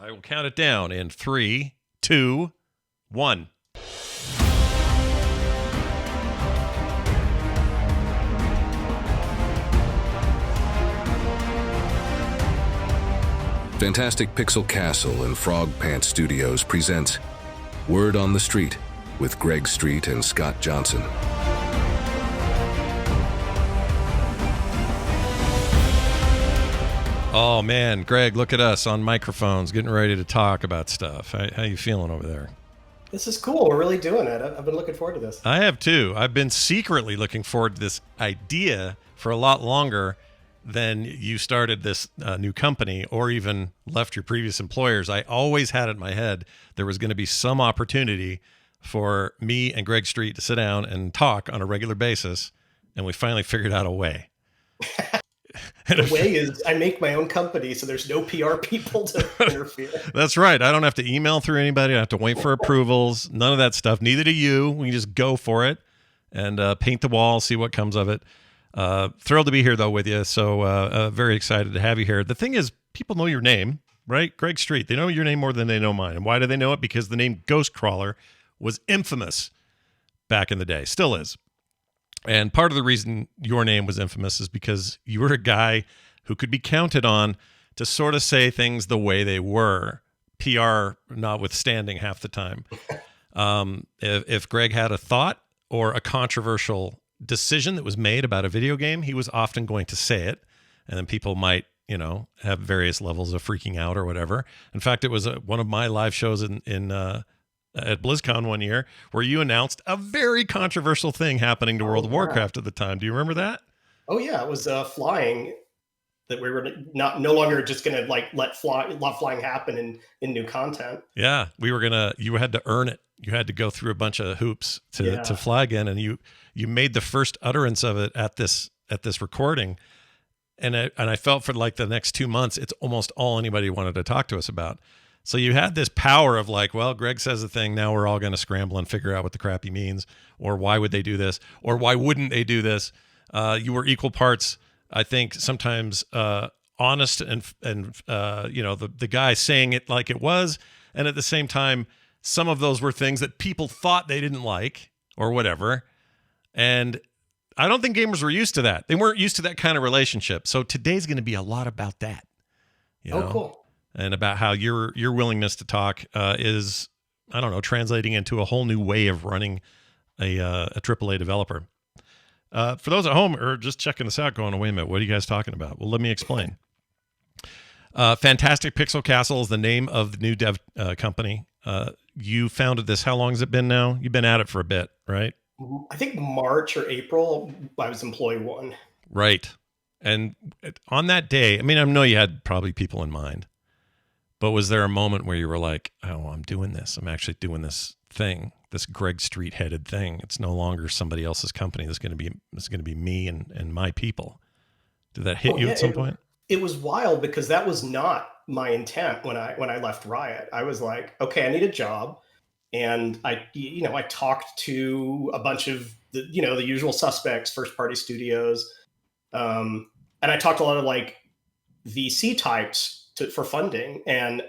I will count it down in 3, 2, 1. Fantastic Pixel Castle and Frog Pants Studios presents Word on the Street with Greg Street and Scott Johnson. Oh man, Greg, look at us on microphones getting ready to talk about stuff. How you feeling over there? This is cool. We're really doing it. I've been looking forward to this. I have too. I've been secretly looking forward to this idea for a lot longer than you started this new company or even left your previous employers. I always had it in my head there was going to be some opportunity for me and Greg Street to sit down and talk on a regular basis, and we finally figured out a way. The way is I make my own company, so there's no PR people to interfere. That's right. I don't have to email through anybody. I have to wait for approvals. None of that stuff. Neither do you. We can just go for it and paint the wall, see what comes of it. Thrilled to be here, though, with you. So very excited to have you here. The thing is, people know your name, right? Greg Street. They know your name more than they know mine. And why do they know it? Because the name Ghostcrawler was infamous back in the day. Still is. And part of the reason your name was infamous is because you were a guy who could be counted on to sort of say things the way they were, PR notwithstanding half the time. If Greg had a thought or a controversial decision that was made about a video game, he was often going to say it, and then people might, have various levels of freaking out or whatever. In fact, it was one of my live shows at BlizzCon one year where you announced a very controversial thing happening to World of Warcraft at the time. Do you remember that? Oh yeah, it was flying, that we were no longer just going to let flying happen in new content. Yeah, you had to earn it. You had to go through a bunch of hoops to fly again, and you made the first utterance of it at this recording. And I felt for like the next 2 months, it's almost all anybody wanted to talk to us about. So you had this power of like, well, Greg says a thing, now we're all going to scramble and figure out what the crap he means, or why would they do this, or why wouldn't they do this? You were equal parts, I think, sometimes honest and the guy saying it like it was, and at the same time, some of those were things that people thought they didn't like or whatever. And I don't think gamers were used to that. They weren't used to that kind of relationship. So today's going to be a lot about that. Cool. And about how your willingness to talk is, I don't know, translating into a whole new way of running a AAA developer. For those at home or just checking this out going, wait a minute, what are you guys talking about? Well, let me explain. Fantastic Pixel Castle is the name of the new dev company. You founded this. How long has it been now? You've been at it for a bit, right? I think March or April, I was employee 1. Right. And on that day, I mean, I know you had probably people in mind, but was there a moment where you were like, oh, I'm doing this. I'm actually doing this thing, this Greg Street headed thing. It's no longer somebody else's company. It's going to be me and my people. Did that hit you at some point? It was wild because that was not my intent when I left Riot. I was like, okay, I need a job. And I talked to a bunch of the usual suspects, first party studios. And I talked to a lot of like VC types for funding. And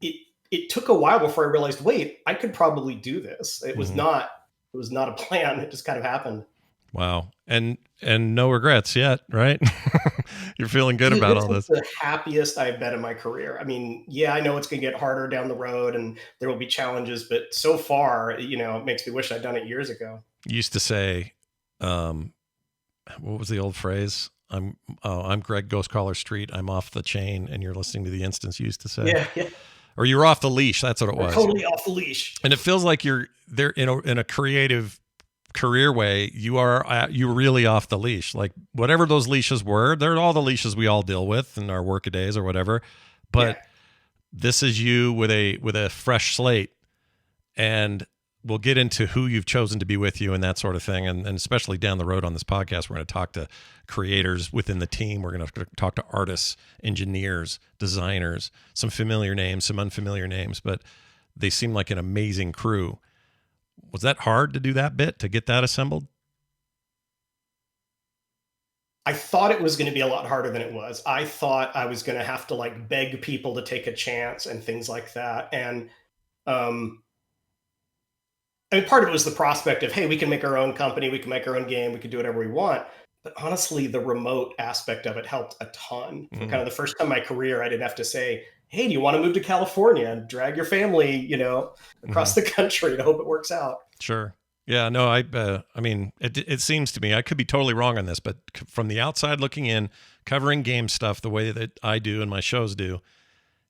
it took a while before I realized, wait, I could probably do this. It was not a plan. It just kind of happened. Wow. And no regrets yet, right? You're feeling good about all this. The happiest I've been in my career. I mean, yeah, I know it's going to get harder down the road and there will be challenges, but so far, it makes me wish I'd done it years ago. You used to say, what was the old phrase? I'm Greg Ghostcrawler Street. I'm off the chain, and you're listening to the instance you used to say. Yeah. Or you were off the leash. That's what it was. Totally off the leash. And it feels like you're there in a creative career way. You are really off the leash. Like whatever those leashes were, they're all the leashes we all deal with in our workadays or whatever. But this is you with a fresh slate, and we'll get into who you've chosen to be with you and that sort of thing. And especially down the road on this podcast, we're going to talk to creators within the team. We're going to talk to artists, engineers, designers, some familiar names, some unfamiliar names, but they seem like an amazing crew. Was that hard to do that bit, to get that assembled? I thought it was going to be a lot harder than it was. I thought I was going to have to like beg people to take a chance and things like that. And um, I mean, part of it was the prospect of, hey, we can make our own company, we can make our own game, we can do whatever we want. But honestly, the remote aspect of it helped a ton. For kind of the first time in my career, I didn't have to say, hey, do you want to move to California and drag your family, across the country to hope it works out? Sure. Yeah, no, I mean, it seems to me, I could be totally wrong on this, but from the outside looking in, covering game stuff the way that I do and my shows do,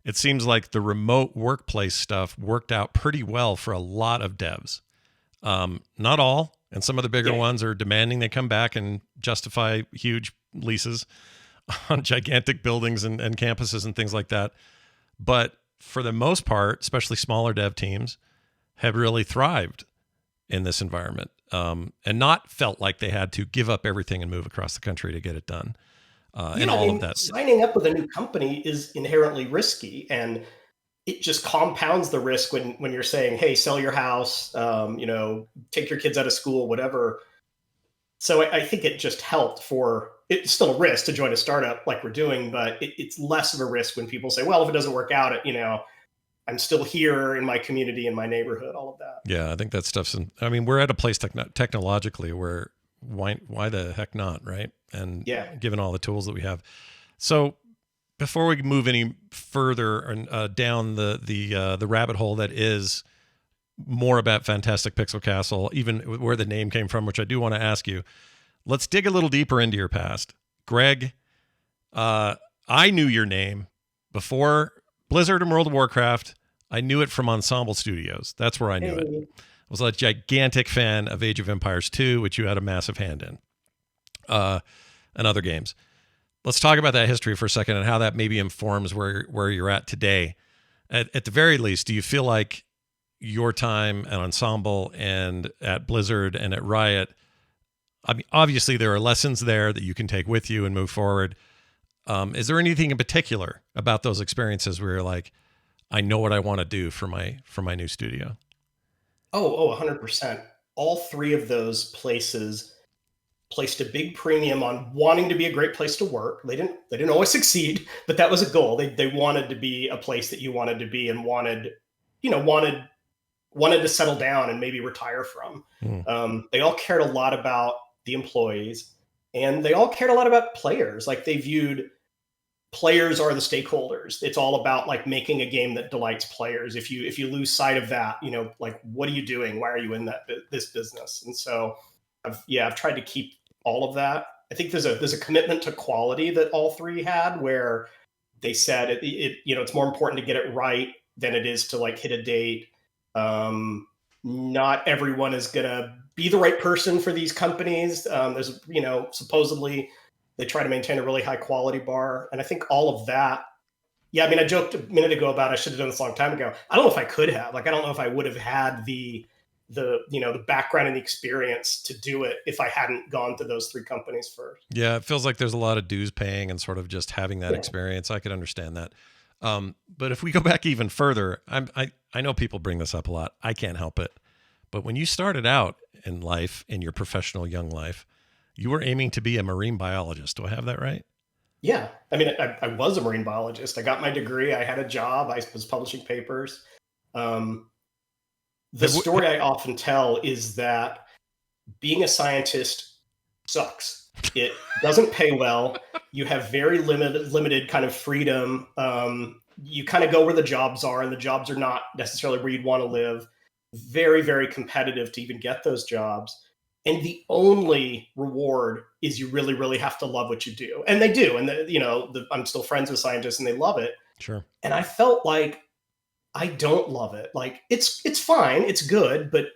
it seems like the remote workplace stuff worked out pretty well for a lot of devs. Not all, and some of the bigger ones are demanding they come back and justify huge leases on gigantic buildings and campuses and things like that. But for the most part, especially smaller dev teams, have really thrived in this environment, and not felt like they had to give up everything and move across the country to get it done. And all of that. Signing up with a new company is inherently risky, and it just compounds the risk when you're saying, hey, sell your house, take your kids out of school, whatever. So I think it just helped for, it's still a risk to join a startup like we're doing, but it's less of a risk when people say, well, if it doesn't work out, I'm still here in my community, in my neighborhood, all of that. Yeah, I think that stuff's I mean, we're at a place technologically where why the heck not, right? And given all the tools that we have. So before we move any further down the rabbit hole that is more about Fantastic Pixel Castle, even where the name came from, which I do want to ask you, let's dig a little deeper into your past. Greg, I knew your name before Blizzard and World of Warcraft. I knew it from Ensemble Studios. That's where I knew it. I was a gigantic fan of Age of Empires 2, which you had a massive hand in, and other games. Let's talk about that history for a second and how that maybe informs where you're at today. At the very least, do you feel like your time at Ensemble and at Blizzard and at Riot, I mean, obviously there are lessons there that you can take with you and move forward. Is there anything in particular about those experiences where you're like, I know what I want to do for my new studio? 100%. All three of those places placed a big premium on wanting to be a great place to work. They didn't always succeed, but that was a goal. They wanted to be a place that you wanted to be and wanted to settle down and maybe retire from. They all cared a lot about the employees, and they all cared a lot about players. Like, they viewed players are the stakeholders. It's all about like making a game that delights players. If you lose sight of that, like, what are you doing? Why are you in this business? And so I've tried to keep all of that. I think there's a commitment to quality that all three had, where they said it's more important to get it right than it is to like hit a date. Not everyone is gonna be the right person for these companies. There's supposedly they try to maintain a really high quality bar, and I think all of that. Yeah, I mean, I joked a minute ago about I should have done this a long time ago. I don't know if I could have. Like, I don't know if I would have had the background and the experience to do it if I hadn't gone to those three companies first. Yeah, it feels like there's a lot of dues paying and sort of just having that experience. I could understand that. But if we go back even further, I know people bring this up a lot. I can't help it. But when you started out in life, in your professional young life, you were aiming to be a marine biologist. Do I have that right? Yeah. I mean, I was a marine biologist. I got my degree. I had a job. I was publishing papers. The story I often tell is that being a scientist sucks. It doesn't pay well. You have very limited kind of freedom. You kind of go where the jobs are, and the jobs are not necessarily where you'd want to live. Very, very competitive to even get those jobs. And the only reward is you really, really have to love what you do. And they do. And I'm still friends with scientists and they love it. Sure. And I felt like I don't love it. Like, it's fine. It's good. But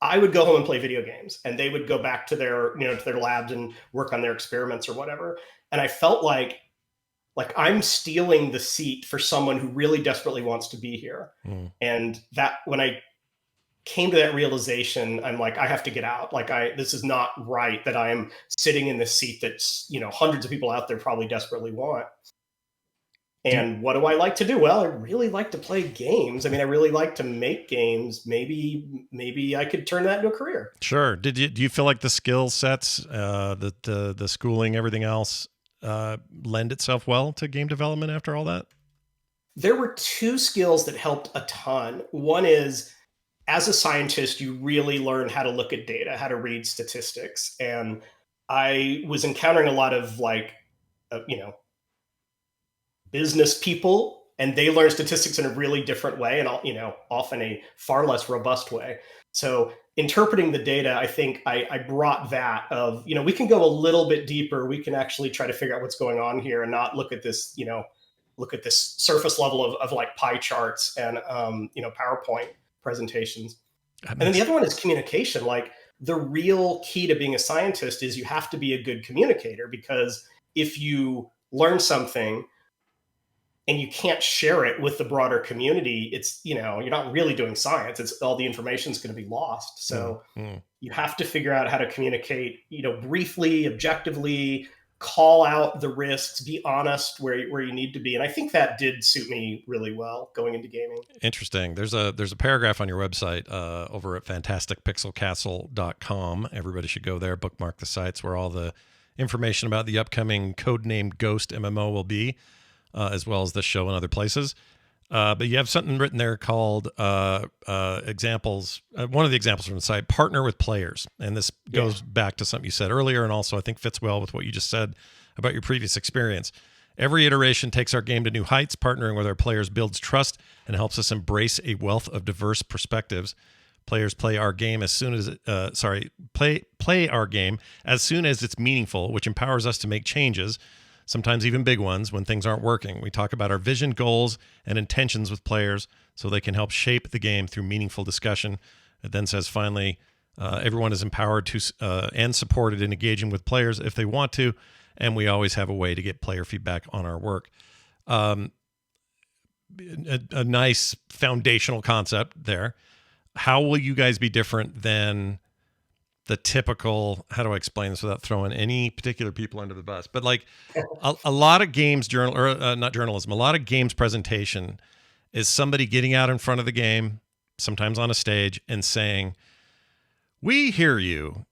I would go home and play video games, and they would go back to their labs and work on their experiments or whatever. And I felt like I'm stealing the seat for someone who really desperately wants to be here. And that, when I came to that realization, I'm like, I have to get out. Like, this is not right that I'm sitting in this seat that's, hundreds of people out there probably desperately want. And what do I like to do? Well, I really like to play games. I mean, I really like to make games. Maybe I could turn that into a career. Sure. Do you feel like the skill sets, the schooling, everything else, lend itself well to game development after all that? There were two skills that helped a ton. One is, as a scientist, you really learn how to look at data, how to read statistics. And I was encountering a lot of business people, and they learn statistics in a really different way, and often a far less robust way. So interpreting the data, I think I brought that of, we can go a little bit deeper. We can actually try to figure out what's going on here and not look at this, look at this surface level of like pie charts and PowerPoint presentations. And then the other one is communication. Like, the real key to being a scientist is you have to be a good communicator, because if you learn something and you can't share it with the broader community, it's, you're not really doing science. It's all the information is going to be lost. So you have to figure out how to communicate, briefly, objectively, call out the risks, be honest where you need to be. And I think that did suit me really well going into gaming. Interesting. There's a paragraph on your website over at fantasticpixelcastle.com. Everybody should go there, bookmark the sites where all the information about the upcoming codenamed Ghost MMO will be, as well as this show and other places. But you have something written there called examples. One of the examples from the site, partner with players. And this goes back to something you said earlier, and also I think fits well with what you just said about your previous experience. Every iteration takes our game to new heights. Partnering with our players builds trust and helps us embrace a wealth of diverse perspectives. Players play our game as soon as play our game as soon as it's meaningful, which empowers us to make changes, sometimes even big ones, when things aren't working. We talk about our vision, goals, and intentions with players so they can help shape the game through meaningful discussion. It then says, finally, everyone is empowered to and supported in engaging with players if they want to, and we always have a way to get player feedback on our work. A nice foundational concept there. How will you guys be different than the typical, how do I explain this without throwing any particular people under the bus? But like a lot of games not journalism, a lot of games presentation is somebody getting out in front of the game, sometimes on a stage, and saying, "We hear you.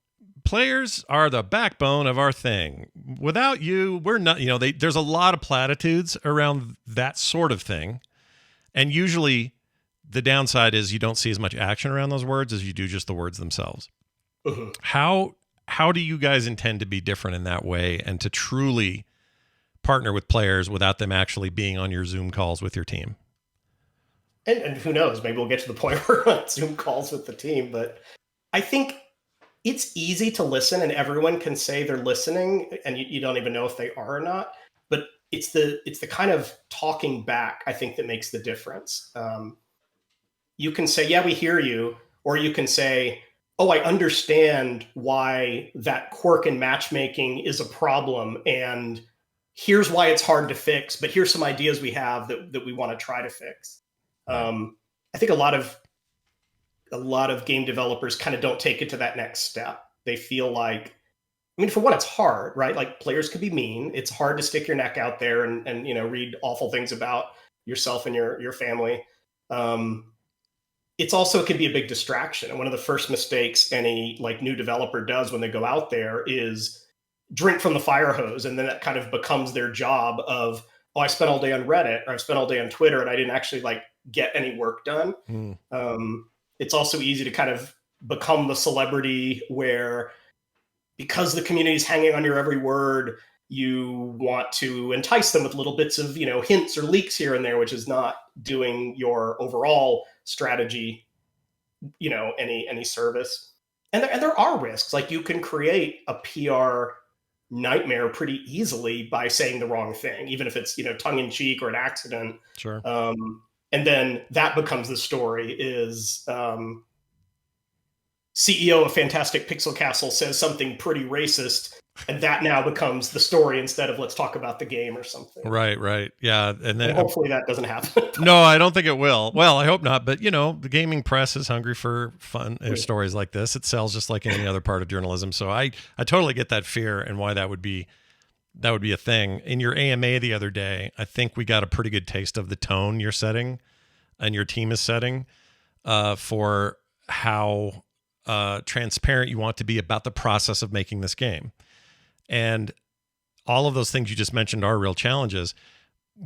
Players are the backbone of our thing. Without you, we're not," there's a lot of platitudes around that sort of thing. And usually the downside is you don't see as much action around those words as you do just the words themselves. Mm-hmm. How do you guys intend to be different in that way and to truly partner with players without them actually being on your Zoom calls with your team? And who knows, maybe we'll get to the point where we're on Zoom calls with the team. But I think it's easy to listen, and everyone can say they're listening, and you don't even know if they are or not. But it's the kind of talking back, I think, that makes the difference. You can say, "Yeah, we hear you," or you can say, "Oh, I understand why that quirk in matchmaking is a problem, and here's why it's hard to fix, but here's some ideas we have that we want to try to fix." I think a lot of game developers kind of don't take it to that next step. They feel like, for one, it's hard, right? Like, players could be mean. It's hard to stick your neck out there and read awful things about yourself and your family. It's also, it can be a big distraction. And one of the first mistakes any new developer does when they go out there is drink from the fire hose. And then that kind of becomes their job of, "Oh, I spent all day on Reddit, or I spent all day on Twitter, and I didn't actually get any work done." It's also easy to kind of become the celebrity where, because the community is hanging on your every word, you want to entice them with little bits of, hints or leaks here and there, which is not doing your overall strategy, any service. And there are risks. Like, you can create a PR nightmare pretty easily by saying the wrong thing, even if it's, tongue in cheek or an accident. Sure. And then that becomes the story is, CEO of Fantastic Pixel Castle says something pretty racist, and that now becomes the story instead of let's talk about the game or something. Right. Yeah. And then hopefully that doesn't happen. No, I don't think it will. Well, I hope not. But, the gaming press is hungry for fun stories like this. It sells just like any other part of journalism. So I totally get that fear and why that would be that would be a thing. In your AMA the other day, I think we got a pretty good taste of the tone you're setting and your team is setting for how transparent you want to be about the process of making this game. And all of those things you just mentioned are real challenges.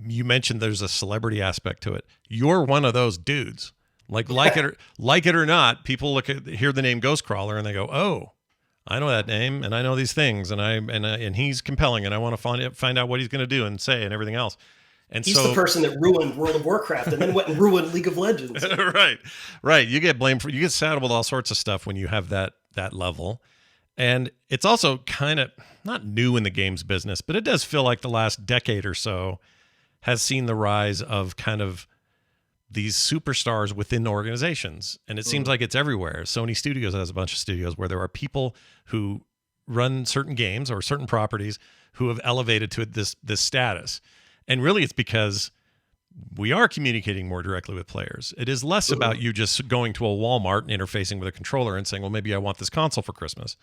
You mentioned there's a celebrity aspect to it. You're one of those dudes. Like it or not, people hear the name Ghostcrawler and they go, "Oh, I know that name, and I know these things, and he's compelling, and I want to find out what he's going to do and say and everything else." And he's the person that ruined World of Warcraft and then went and ruined League of Legends. Right. You get blamed you get saddled with all sorts of stuff when you have that level. And it's also kind of not new in the games business, but it does feel like the last decade or so has seen the rise of kind of these superstars within organizations. And it seems like it's everywhere. Sony Studios has a bunch of studios where there are people who run certain games or certain properties who have elevated to this status. And really it's because we are communicating more directly with players. It is less about you just going to a Walmart and interfacing with a controller and saying, well, maybe I want this console for Christmas.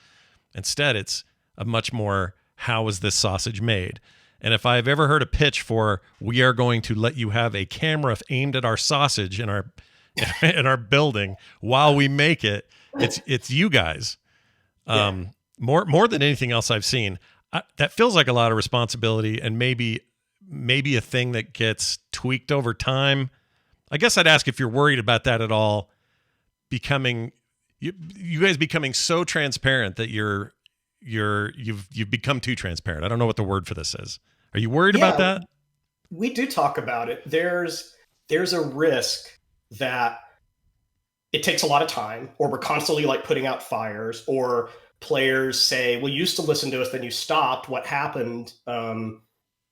Instead, it's a much more, how is this sausage made? And if I've ever heard a pitch for, we are going to let you have a camera aimed at our sausage in our building while we make it, it's you guys. More than anything else I've seen. That feels like a lot of responsibility and maybe a thing that gets tweaked over time. I guess I'd ask if you're worried about that at all, becoming you guys becoming so transparent that you've become too transparent. I don't know what the word for this is. Are you worried about that? We do talk about it. There's a risk that it takes a lot of time, or we're constantly like putting out fires, or players say, well, you used to listen to us, then you stopped. What happened?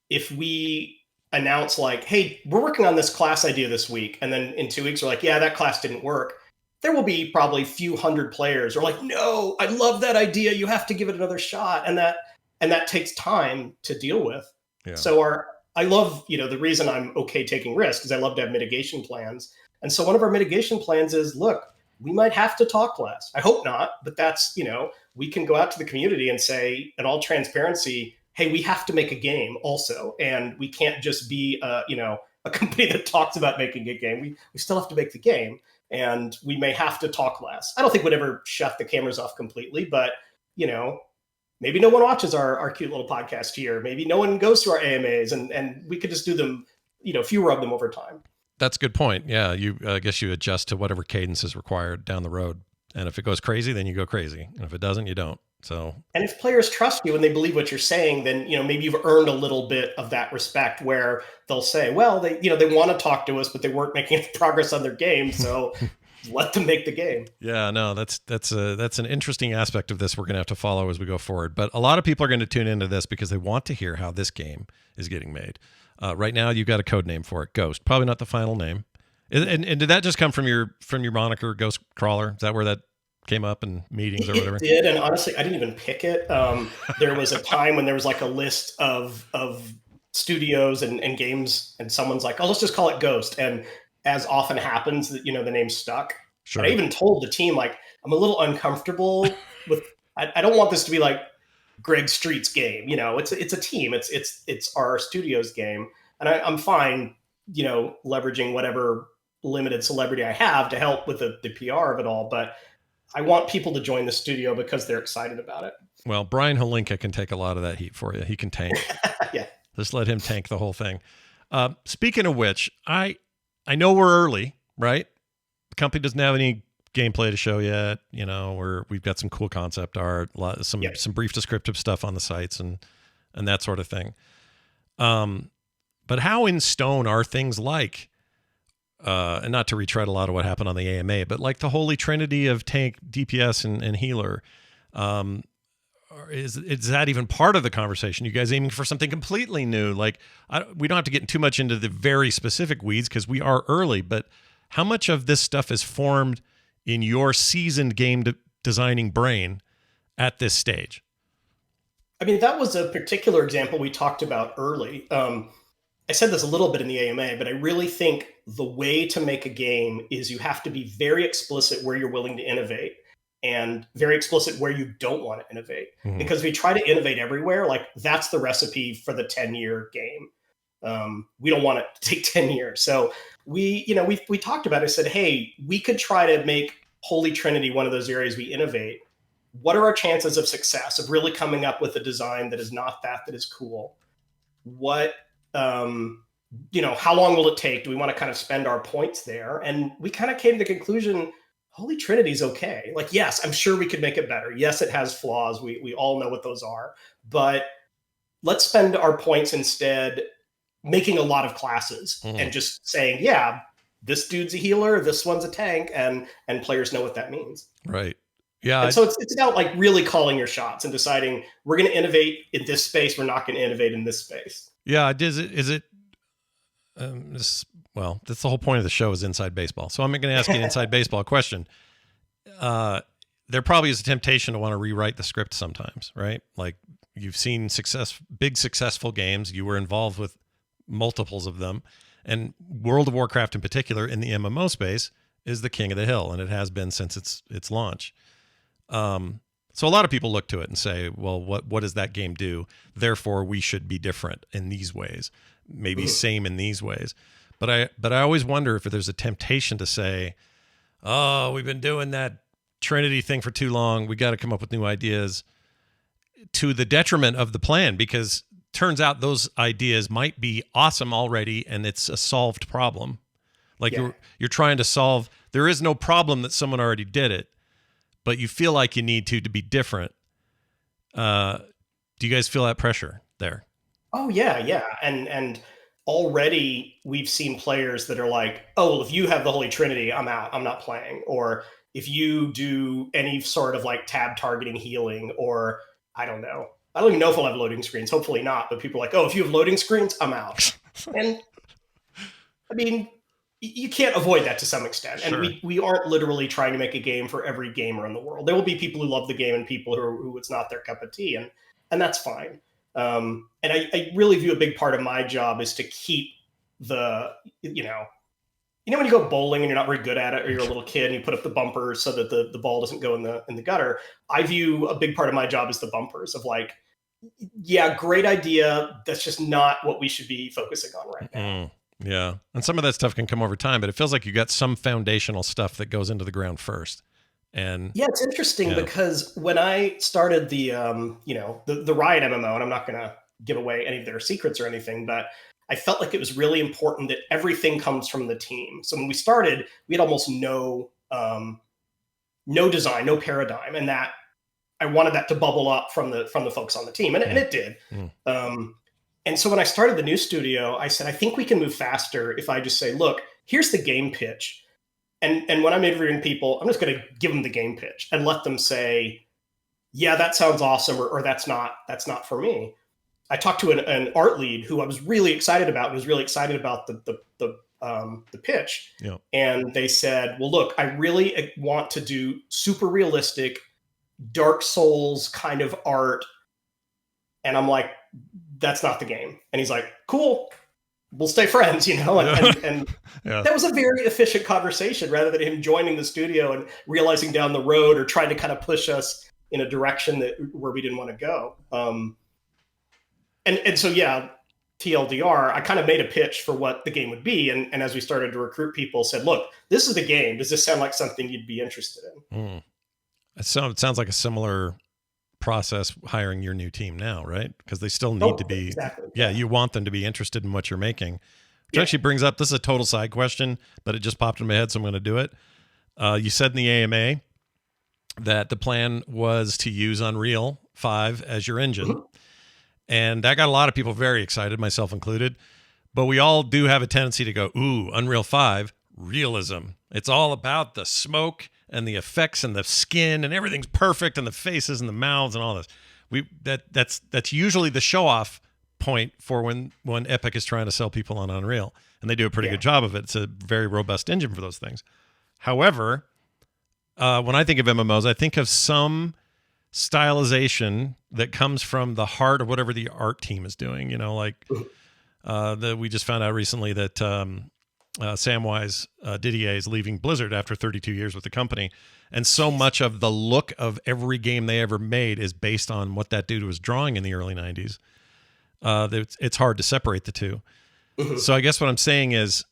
If we announce like, hey, we're working on this class idea this week, and then in 2 weeks we're like, yeah, that class didn't work, there will be probably a few hundred players who are like, no, I love that idea, you have to give it another shot. And that takes time to deal with. Yeah. So I love, the reason I'm okay taking risks is I love to have mitigation plans. And so one of our mitigation plans is, look, we might have to talk less. I hope not, but that's, we can go out to the community and say, in all transparency, hey, we have to make a game also. And we can't just be, a company that talks about making a game. We still have to make the game, and we may have to talk less. I don't think we'd ever shut the cameras off completely, but, maybe no one watches our cute little podcast here. Maybe no one goes to our AMAs, and we could just do them, fewer of them over time. That's a good point. Yeah, I guess you adjust to whatever cadence is required down the road. And if it goes crazy, then you go crazy. And if it doesn't, you don't. So, and if players trust you and they believe what you're saying, then maybe you've earned a little bit of that respect, where they'll say, well, they want to talk to us, but they weren't making any progress on their game, so let them make the game. Yeah, no, that's an interesting aspect of this we're going to have to follow as we go forward. But a lot of people are going to tune into this because they want to hear how this game is getting made. Right now, you've got a code name for it, Ghost. Probably not the final name. And did that just come from your moniker, Ghost Crawler? Is that where that came up in meetings or whatever? It did, and honestly, I didn't even pick it. There was a time when there was like a list of studios and games, and someone's like, oh, let's just call it Ghost. And as often happens, that the name stuck. Sure. I even told the team, like, I'm a little uncomfortable with. I don't want this to be like Greg Street's game. It's a team. It's our studio's game, and I'm fine. Leveraging whatever limited celebrity I have to help with the PR of it all, but I want people to join the studio because they're excited about it. Well, Brian Holinka can take a lot of that heat for you. He can tank. Yeah. Just let him tank the whole thing. Speaking of which, I know we're early, right? The company doesn't have any gameplay to show yet. We've got some cool concept art, some brief descriptive stuff on the sites and that sort of thing. But how in stone are things like, and not to retread a lot of what happened on the AMA, but like the holy trinity of tank, DPS, and healer, is that even part of the conversation? You guys aiming for something completely new? Like, we don't have to get too much into the very specific weeds because we are early, but how much of this stuff is formed in your seasoned game designing brain at this stage? I mean, that was a particular example we talked about early. I said this a little bit in the AMA, but I really think the way to make a game is you have to be very explicit where you're willing to innovate. and very explicit where you don't want to innovate. Because if we try to innovate everywhere, like that's the recipe for the 10-year game. We don't want it to take 10 years. So we talked about it. I said, hey, we could try to make Holy Trinity one of those areas we innovate. What are our chances of success, of really coming up with a design that is not that is cool? What, how long will it take? Do we want to kind of spend our points there? And we kind of came to the conclusion, Holy Trinity's okay. Like, yes, I'm sure we could make it better. Yes, it has flaws. We all know what those are. But let's spend our points instead making a lot of classes and just saying, yeah, this dude's a healer, this one's a tank, and players know what that means. Right. Yeah. And so it's about like really calling your shots and deciding we're going to innovate in this space. We're not going to innovate in this space. Yeah. That's the whole point of the show is inside baseball. So I'm going to ask you an inside baseball question. There probably is a temptation to want to rewrite the script sometimes, right? Like you've seen big successful games. You were involved with multiples of them, and World of Warcraft in particular in the MMO space is the king of the hill, and it has been since its launch. So a lot of people look to it and say, well, what does that game do? Therefore, we should be different in these ways, maybe same in these ways. But I always wonder if there's a temptation to say, oh, we've been doing that Trinity thing for too long. We got to come up with new ideas, to the detriment of the plan, because turns out those ideas might be awesome already, and it's a solved problem. Like you're trying to solve. There is no problem that someone already did it, but you feel like you need to be different. Do you guys feel that pressure there? Oh yeah, and already we've seen players that are like, oh, well, if you have the Holy Trinity, I'm out. I'm not playing. Or if you do any sort of like tab targeting healing, or I don't even know if I'll have loading screens. Hopefully not. But people are like, oh, if you have loading screens, I'm out. And I mean, you can't avoid that to some extent. Sure. And we aren't literally trying to make a game for every gamer in the world. There will be people who love the game and people who it's not their cup of tea. And that's fine. And I really view a big part of my job is to keep the, when you go bowling and you're not very good at it, or you're a little kid and you put up the bumpers so that the ball doesn't go in the gutter. I view a big part of my job as the bumpers of like, yeah, great idea. That's just not what we should be focusing on right now. Yeah. And some of that stuff can come over time, but it feels like you got some foundational stuff that goes into the ground first. And yeah, it's interesting because when I started the Riot MMO, and I'm not going to give away any of their secrets or anything, but I felt like it was really important that everything comes from the team. So when we started, we had almost no design, no paradigm, and that I wanted that to bubble up from the folks on the team, and it did. And so when I started the new studio, I said, I think we can move faster if I just say, look, here's the game pitch. And when I'm interviewing people, I'm just going to give them the game pitch and let them say, yeah, that sounds awesome, or that's not for me. I talked to an art lead who I was really excited about, the pitch. Yeah. And they said, well, look, I really want to do super realistic Dark Souls kind of art. And I'm like, that's not the game. And he's like, cool, we'll stay friends, and yeah. That was a very efficient conversation, rather than him joining the studio and realizing down the road or trying to kind of push us in a direction where we didn't want to go. And so, yeah, TLDR, I kind of made a pitch for what the game would be. And as we started to recruit people, said, look, this is the game. Does this sound like something you'd be interested in? It sounds like a similar process hiring your new team now, right? Because they still need to be, exactly. Yeah, you want them to be interested in what you're making. Which actually brings up, this is a total side question, but it just popped in my head, so I'm going to do it. You said in the AMA that the plan was to use Unreal 5 as your engine. And that got a lot of people very excited, myself included. But we all do have a tendency to go, ooh, Unreal 5, realism. It's all about the smoke and the effects and the skin and everything's perfect and the faces and the mouths and all this. That's usually the show-off point for when Epic is trying to sell people on Unreal. And they do a pretty good job of it. It's a very robust engine for those things. However, when I think of MMOs, I think of some stylization that comes from the heart of whatever the art team is doing. We just found out recently that Samwise Didier is leaving Blizzard after 32 years with the company. And so much of the look of every game they ever made is based on what that dude was drawing in the early 90s. It's hard to separate the two. Mhm. So I guess what I'm saying is,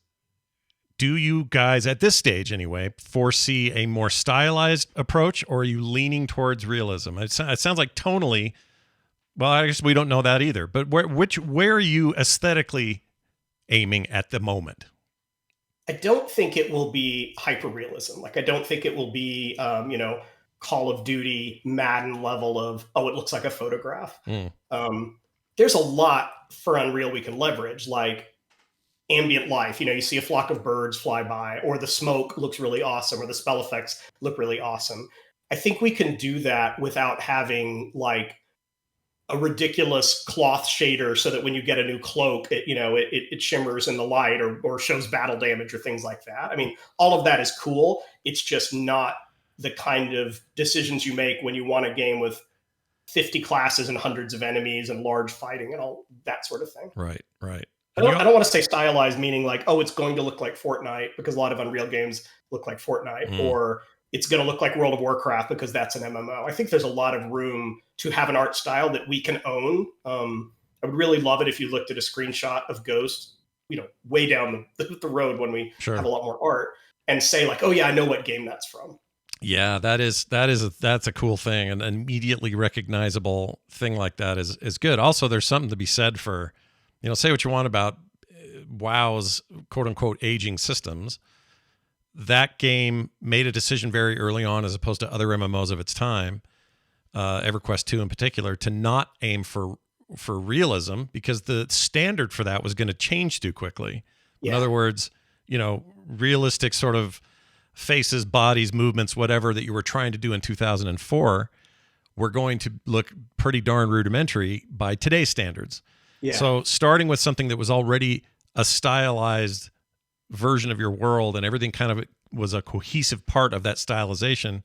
do you guys, at this stage anyway, foresee a more stylized approach, or are you leaning towards realism? It sounds like tonally, well, I guess we don't know that either. But where are you aesthetically aiming at the moment? I don't think it will be hyper realism. Like I don't think it will be Call of Duty, Madden level of, oh, it looks like a photograph. Mm. There's a lot for Unreal we can leverage, like ambient life. You see a flock of birds fly by, or the smoke looks really awesome, or the spell effects look really awesome. I think we can do that without having like a ridiculous cloth shader so that when you get a new cloak, it shimmers in the light, or shows battle damage or things like that. I mean, all of that is cool. It's just not the kind of decisions you make when you want a game with 50 classes and hundreds of enemies and large fighting and all that sort of thing. Right. I don't want to say stylized, meaning like, oh, it's going to look like Fortnite, because a lot of Unreal games look like Fortnite, or it's going to look like World of Warcraft because that's an MMO. I think there's a lot of room to have an art style that we can own. I would really love it if you looked at a screenshot of Ghost, way down the road when we have a lot more art, and say like, oh yeah, I know what game that's from. Yeah, that's a cool thing. An immediately recognizable thing like that is good. Also, there's something to be said for, say what you want about WoW's quote unquote aging systems. That game made a decision very early on, as opposed to other MMOs of its time, EverQuest 2 in particular, to not aim for realism, because the standard for that was going to change too quickly. Yeah. In other words, realistic sort of faces, bodies, movements, whatever that you were trying to do in 2004 were going to look pretty darn rudimentary by today's standards. Yeah. So starting with something that was already a stylized version of your world, and everything kind of was a cohesive part of that stylization,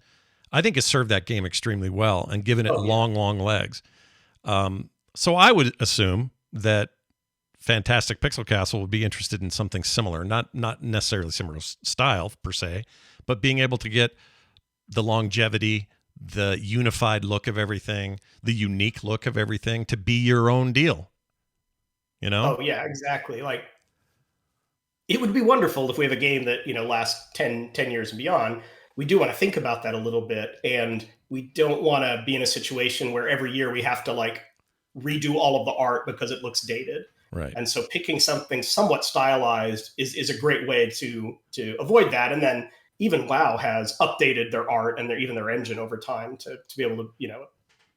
I think has served that game extremely well and given it long legs. So I would assume that Fantastic Pixel Castle would be interested in something similar, not necessarily similar style per se, but being able to get the longevity, the unified look of everything, the unique look of everything to be your own deal. Oh yeah, exactly. Like, it would be wonderful if we have a game that, lasts 10 years and beyond. We do want to think about that a little bit, and we don't want to be in a situation where every year we have to like redo all of the art because it looks dated. Right. And so picking something somewhat stylized is a great way to avoid that. And then even WoW has updated their art and even their engine over time to be able to,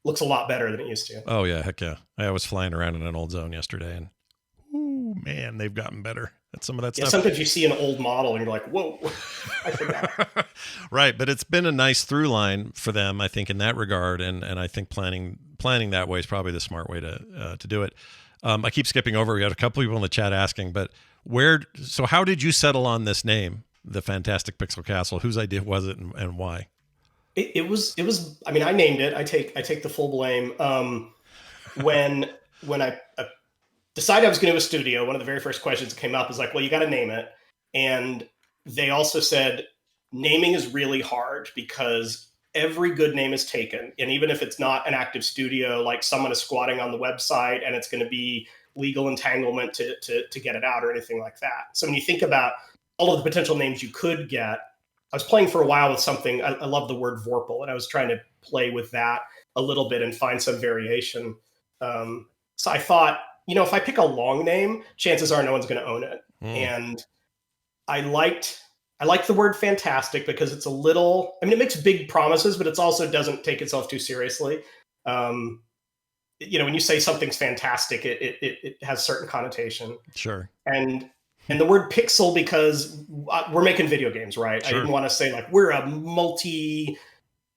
looks a lot better than it used to. Oh yeah, heck yeah. I was flying around in an old zone yesterday, and ooh, man, they've gotten better at some of that stuff. Sometimes you see an old model and you're like, whoa, I forgot. Right, but it's been a nice through line for them, I think, in that regard, and I think planning that way is probably the smart way to do it. I keep skipping over. We got a couple people in the chat asking, but so how did you settle on this name, the Fantastic Pixel Castle? Whose idea was it, and why? It was, I mean, I named it. I take the full blame. When I decided I was going to do a studio, one of the very first questions that came up is like, well, you got to name it. And they also said, naming is really hard because every good name is taken. And even if it's not an active studio, like someone is squatting on the website and it's going to be legal entanglement to get it out or anything like that. So when you think about all of the potential names you could get, I was playing for a while with something. I love the word Vorpal, and I was trying to play with that a little bit and find some variation. So I thought, if I pick a long name, chances are no one's going to own it. And I liked the word fantastic because it's a little, it makes big promises, but it also doesn't take itself too seriously. When you say something's fantastic, it has certain connotation. Sure. And the word pixel, because we're making video games, right? Sure. I didn't want to say like, we're a multi,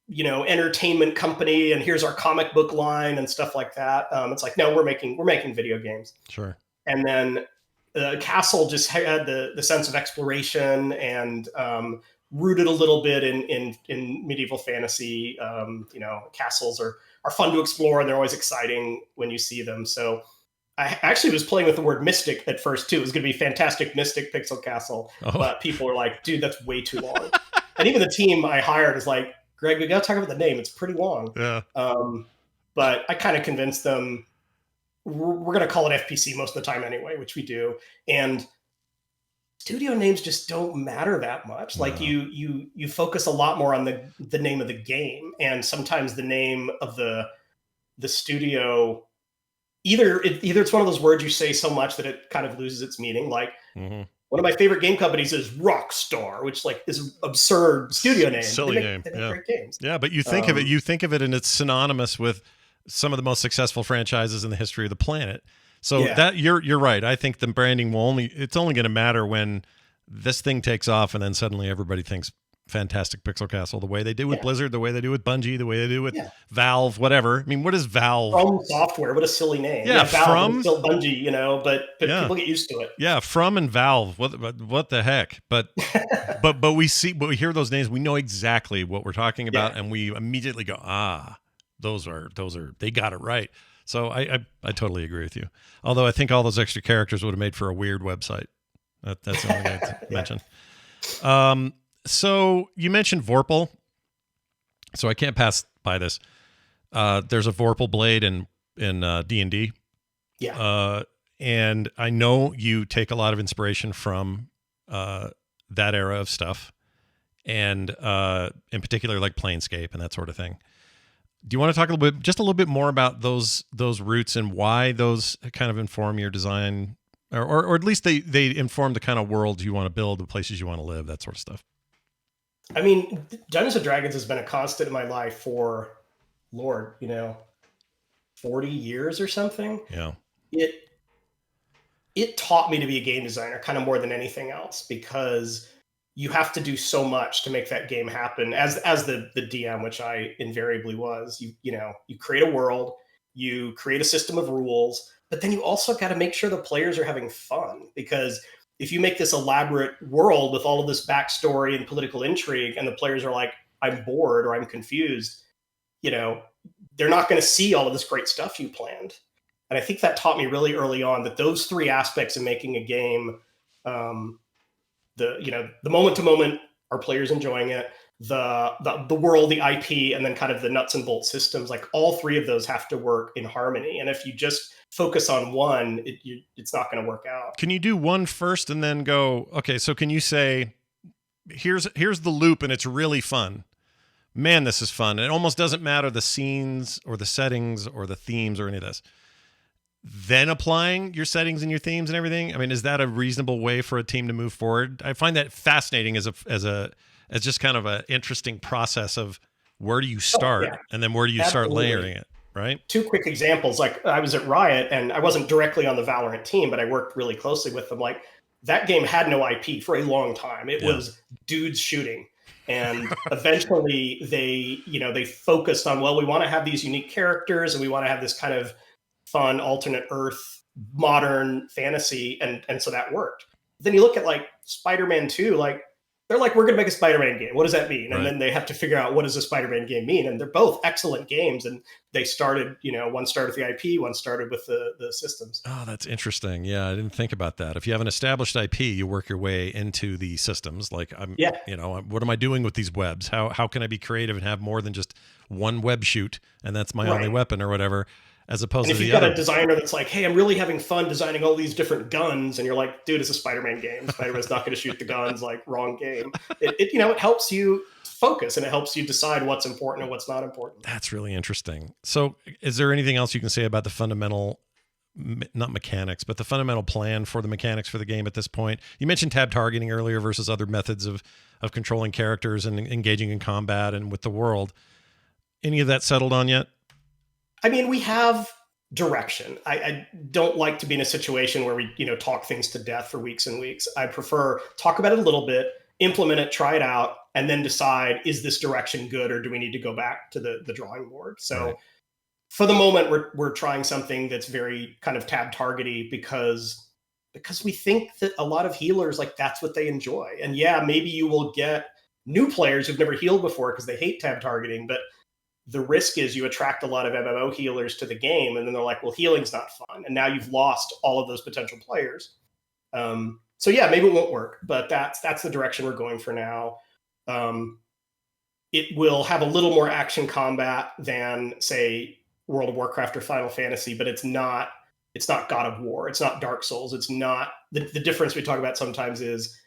entertainment company and here's our comic book line and stuff like that. It's like, no, we're making video games. Sure. And then Castle just had the sense of exploration and rooted a little bit in medieval fantasy. Castles are fun to explore and they're always exciting when you see them. So I actually was playing with the word mystic at first too. It was going to be Fantastic Mystic Pixel Castle, but people were like, "Dude, that's way too long." And even the team I hired is like, "Greg, we got to talk about the name. It's pretty long." Yeah. But I kind of convinced them we're going to call it FPC most of the time anyway, which we do. And studio names just don't matter that much. Like you focus a lot more on the name of the game, and sometimes the name of the studio. Either it's one of those words you say so much that it kind of loses its meaning. Like one of my favorite game companies is Rockstar, which like is an absurd studio name. Silly name. They make great games. Yeah, but you think of it, and it's synonymous with some of the most successful franchises in the history of the planet. So that you're right. I think the branding it's only going to matter when this thing takes off, and then suddenly everybody thinks Fantastic Pixel Castle, the way they did with Blizzard, the way they do with Bungie, the way they do with Valve, whatever. I mean, what is Valve? From Software, what a silly name. Yeah, Valve is still Bungie, but people get used to it. Yeah, From and Valve, what the heck? But but we hear those names, we know exactly what we're talking about, and we immediately go, those are they got it right. So I totally agree with you. Although I think all those extra characters would have made for a weird website. That's the only thing I'd mention. So you mentioned Vorpal. So I can't pass by this. There's a Vorpal blade in D&D. Yeah. And I know you take a lot of inspiration from that era of stuff, and in particular like Planescape and that sort of thing. Do you want to talk just a little bit more about those roots and why those kind of inform your design, or at least they inform the kind of world you want to build, the places you want to live, that sort of stuff? I mean, Dungeons and Dragons has been a constant in my life for, Lord, 40 years or something. Yeah. It taught me to be a game designer kind of more than anything else, because you have to do so much to make that game happen as the DM, which I invariably was. You create a world, you create a system of rules, but then you also got to make sure the players are having fun, because if you make this elaborate world with all of this backstory and political intrigue and the players are like, I'm bored or I'm confused, they're not going to see all of this great stuff you planned. And I think that taught me really early on that those three aspects of making a game, the moment to moment, are players enjoying it, the world, the IP, and then kind of the nuts and bolts systems, like all three of those have to work in harmony. And if you just focus on one, it's not going to work out. Can you do one first and then go, okay, so can you say, here's the loop and it's really fun. Man, this is fun. It almost doesn't matter the scenes or the settings or the themes or any of this. Then applying your settings and your themes and everything. I mean, is that a reasonable way for a team to move forward? I find that fascinating as just kind of an interesting process of where do you start and then where do you start layering it, right? Two quick examples. Like, I was at Riot and I wasn't directly on the Valorant team, but I worked really closely with them. Like, that game had no IP for a long time. It was dudes shooting. And eventually they focused on, well, we want to have these unique characters and we want to have this kind of fun alternate Earth modern fantasy, and so that worked. Then you look at like Spider-Man 2, like they're like, we're gonna make a Spider-Man game. What does that mean? And then they have to figure out, what does a Spider-Man game mean? And they're both excellent games, and they started, one started with the IP, one started with the systems. Oh, that's interesting. Yeah, I didn't think about that. If you have an established IP, you work your way into the systems. Like, what am I doing with these webs? How can I be creative and have more than just one web shoot and that's my only weapon or whatever? As opposed to the other. If you've got a designer that's like, hey, I'm really having fun designing all these different guns, and you're like, dude, it's a Spider-Man game. Spider-Man's not going to shoot the guns, like, wrong game. It helps you focus, and it helps you decide what's important and what's not important. That's really interesting. So is there anything else you can say about the fundamental, not mechanics, but the fundamental plan for the mechanics for the game at this point? You mentioned tab targeting earlier versus other methods of controlling characters and engaging in combat and with the world. Any of that settled on yet? I mean, we have direction. I don't like to be in a situation where we, talk things to death for weeks and weeks. I prefer talk about it a little bit, implement it, try it out, and then decide, is this direction good, or do we need to go back to the drawing board? So for the moment, we're trying something that's very kind of tab targety because we think that a lot of healers, like, that's what they enjoy. And maybe you will get new players who've never healed before because they hate tab targeting, but the risk is you attract a lot of MMO healers to the game, and then they're like, well, healing's not fun. And now you've lost all of those potential players. So yeah, maybe it won't work, but that's the direction we're going for now. It will have a little more action combat than, say, World of Warcraft or Final Fantasy, but it's not God of War. It's not Dark Souls. It's not the difference we talk about sometimes is,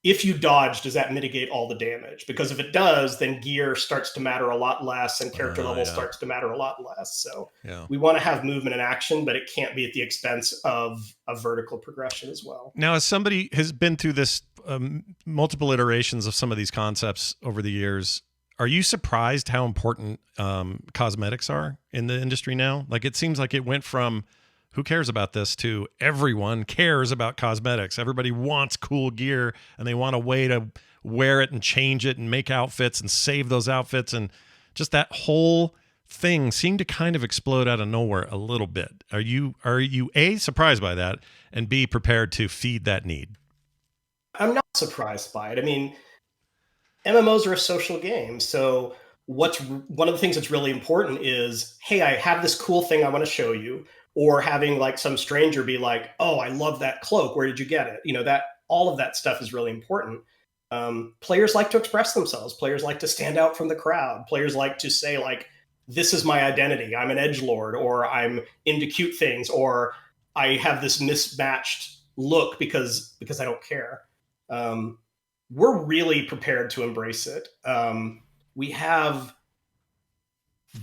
if you dodge, does that mitigate all the damage? Because if it does, then gear starts to matter a lot less and character level starts to matter a lot less. So we want to have movement and action, but it can't be at the expense of a vertical progression as well. Now, as somebody has been through this multiple iterations of some of these concepts over the years, are you surprised how important cosmetics are in the industry now? Like, it seems like it went from who cares about this to everyone cares about cosmetics. Everybody wants cool gear and they want a way to wear it and change it and make outfits and save those outfits. And just that whole thing seemed to kind of explode out of nowhere a little bit. Are you A, surprised by that, and B, prepared to feed that need? I'm not surprised by it. I mean, MMOs are a social game. So one of the things that's really important is, hey, I have this cool thing I want to show you. Or having like some stranger be like, oh, I love that cloak. Where did you get it? That all of that stuff is really important. Players like to express themselves. Players like to stand out from the crowd. Players like to say, like, this is my identity. I'm an edgelord, or I'm into cute things, or I have this mismatched look because I don't care. We're really prepared to embrace it. We have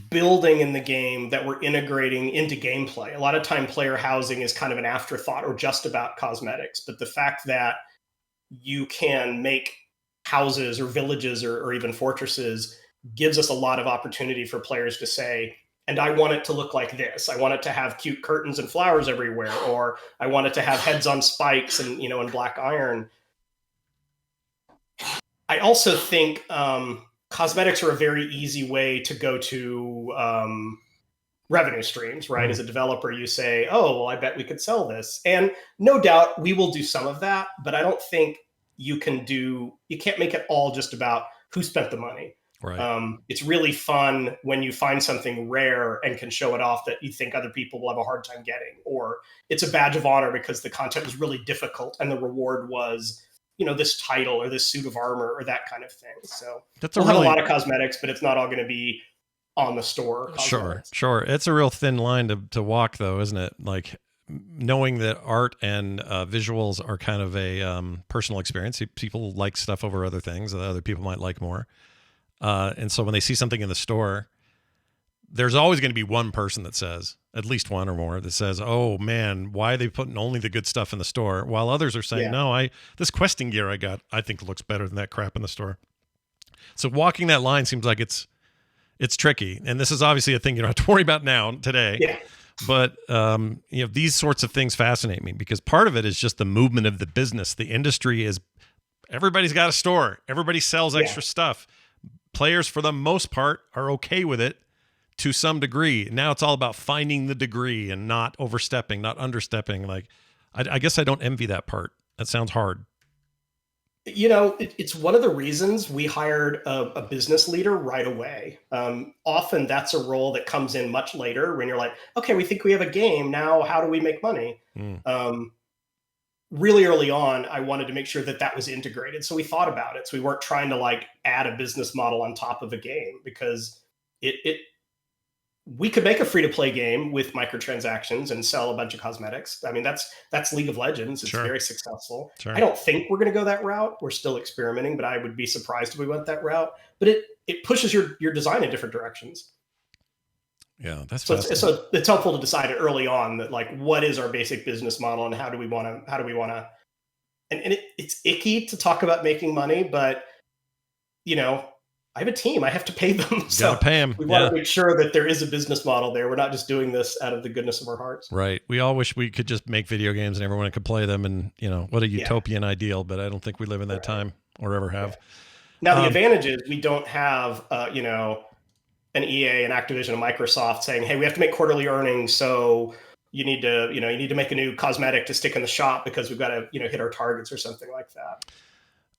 building in the game that we're integrating into gameplay. A lot of time player housing is kind of an afterthought or just about cosmetics, but the fact that you can make houses or villages or even fortresses gives us a lot of opportunity for players to say, and I want it to look like this. I want it to have cute curtains and flowers everywhere, or I want it to have heads on spikes and, and black iron. I also think cosmetics are a very easy way to go to revenue streams, right? As a developer, you say, oh, well, I bet we could sell this. And no doubt we will do some of that, but I don't think you can't make it all just about who spent the money. Right. It's really fun when you find something rare and can show it off that you think other people will have a hard time getting, or it's a badge of honor because the content was really difficult and the reward was, this title or this suit of armor or that kind of thing. So we'll have a lot of cosmetics, but it's not all going to be on the store. Sure. It's a real thin line to walk, though, isn't it? Like, knowing that art and visuals are kind of a personal experience. People like stuff over other things that other people might like more. And so when they see something in the store, there's always going to be one person that says, at least one or more, that says, oh man, why are they putting only the good stuff in the store? While others are saying, no, this questing gear I got, I think looks better than that crap in the store. So walking that line seems like it's tricky. And this is obviously a thing you don't have to worry about now, today. Yeah. But, these sorts of things fascinate me because part of it is just the movement of the business. The industry is, everybody's got a store. Everybody sells extra stuff. Players, for the most part, are okay with it to some degree. Now it's all about finding the degree and not overstepping, not understepping. Like, I guess I don't envy that part. That sounds hard. It's one of the reasons we hired a business leader right away. Often that's a role that comes in much later when you're like, okay, we think we have a game. Now, how do we make money? Really early on, I wanted to make sure that was integrated. So we thought about it. So we weren't trying to add a business model on top of a game because we could make a free-to-play game with microtransactions and sell a bunch of cosmetics. I mean, that's League of Legends. It's very successful. Sure. I don't think we're going to go that route. We're still experimenting, but I would be surprised if we went that route. But it pushes your design in different directions. Yeah, that's so it's helpful to decide early on that what is our basic business model and how do we want to and it's icky to talk about making money, but I have a team. I have to pay them. So gotta pay them. We want to make sure that there is a business model there. We're not just doing this out of the goodness of our hearts. Right. We all wish we could just make video games and everyone could play them and, what a utopian ideal, but I don't think we live in that time or ever have. Now, the advantage is we don't have, an EA, an Activision, a Microsoft saying, hey, we have to make quarterly earnings. So you need to make a new cosmetic to stick in the shop because we've got to, hit our targets or something like that.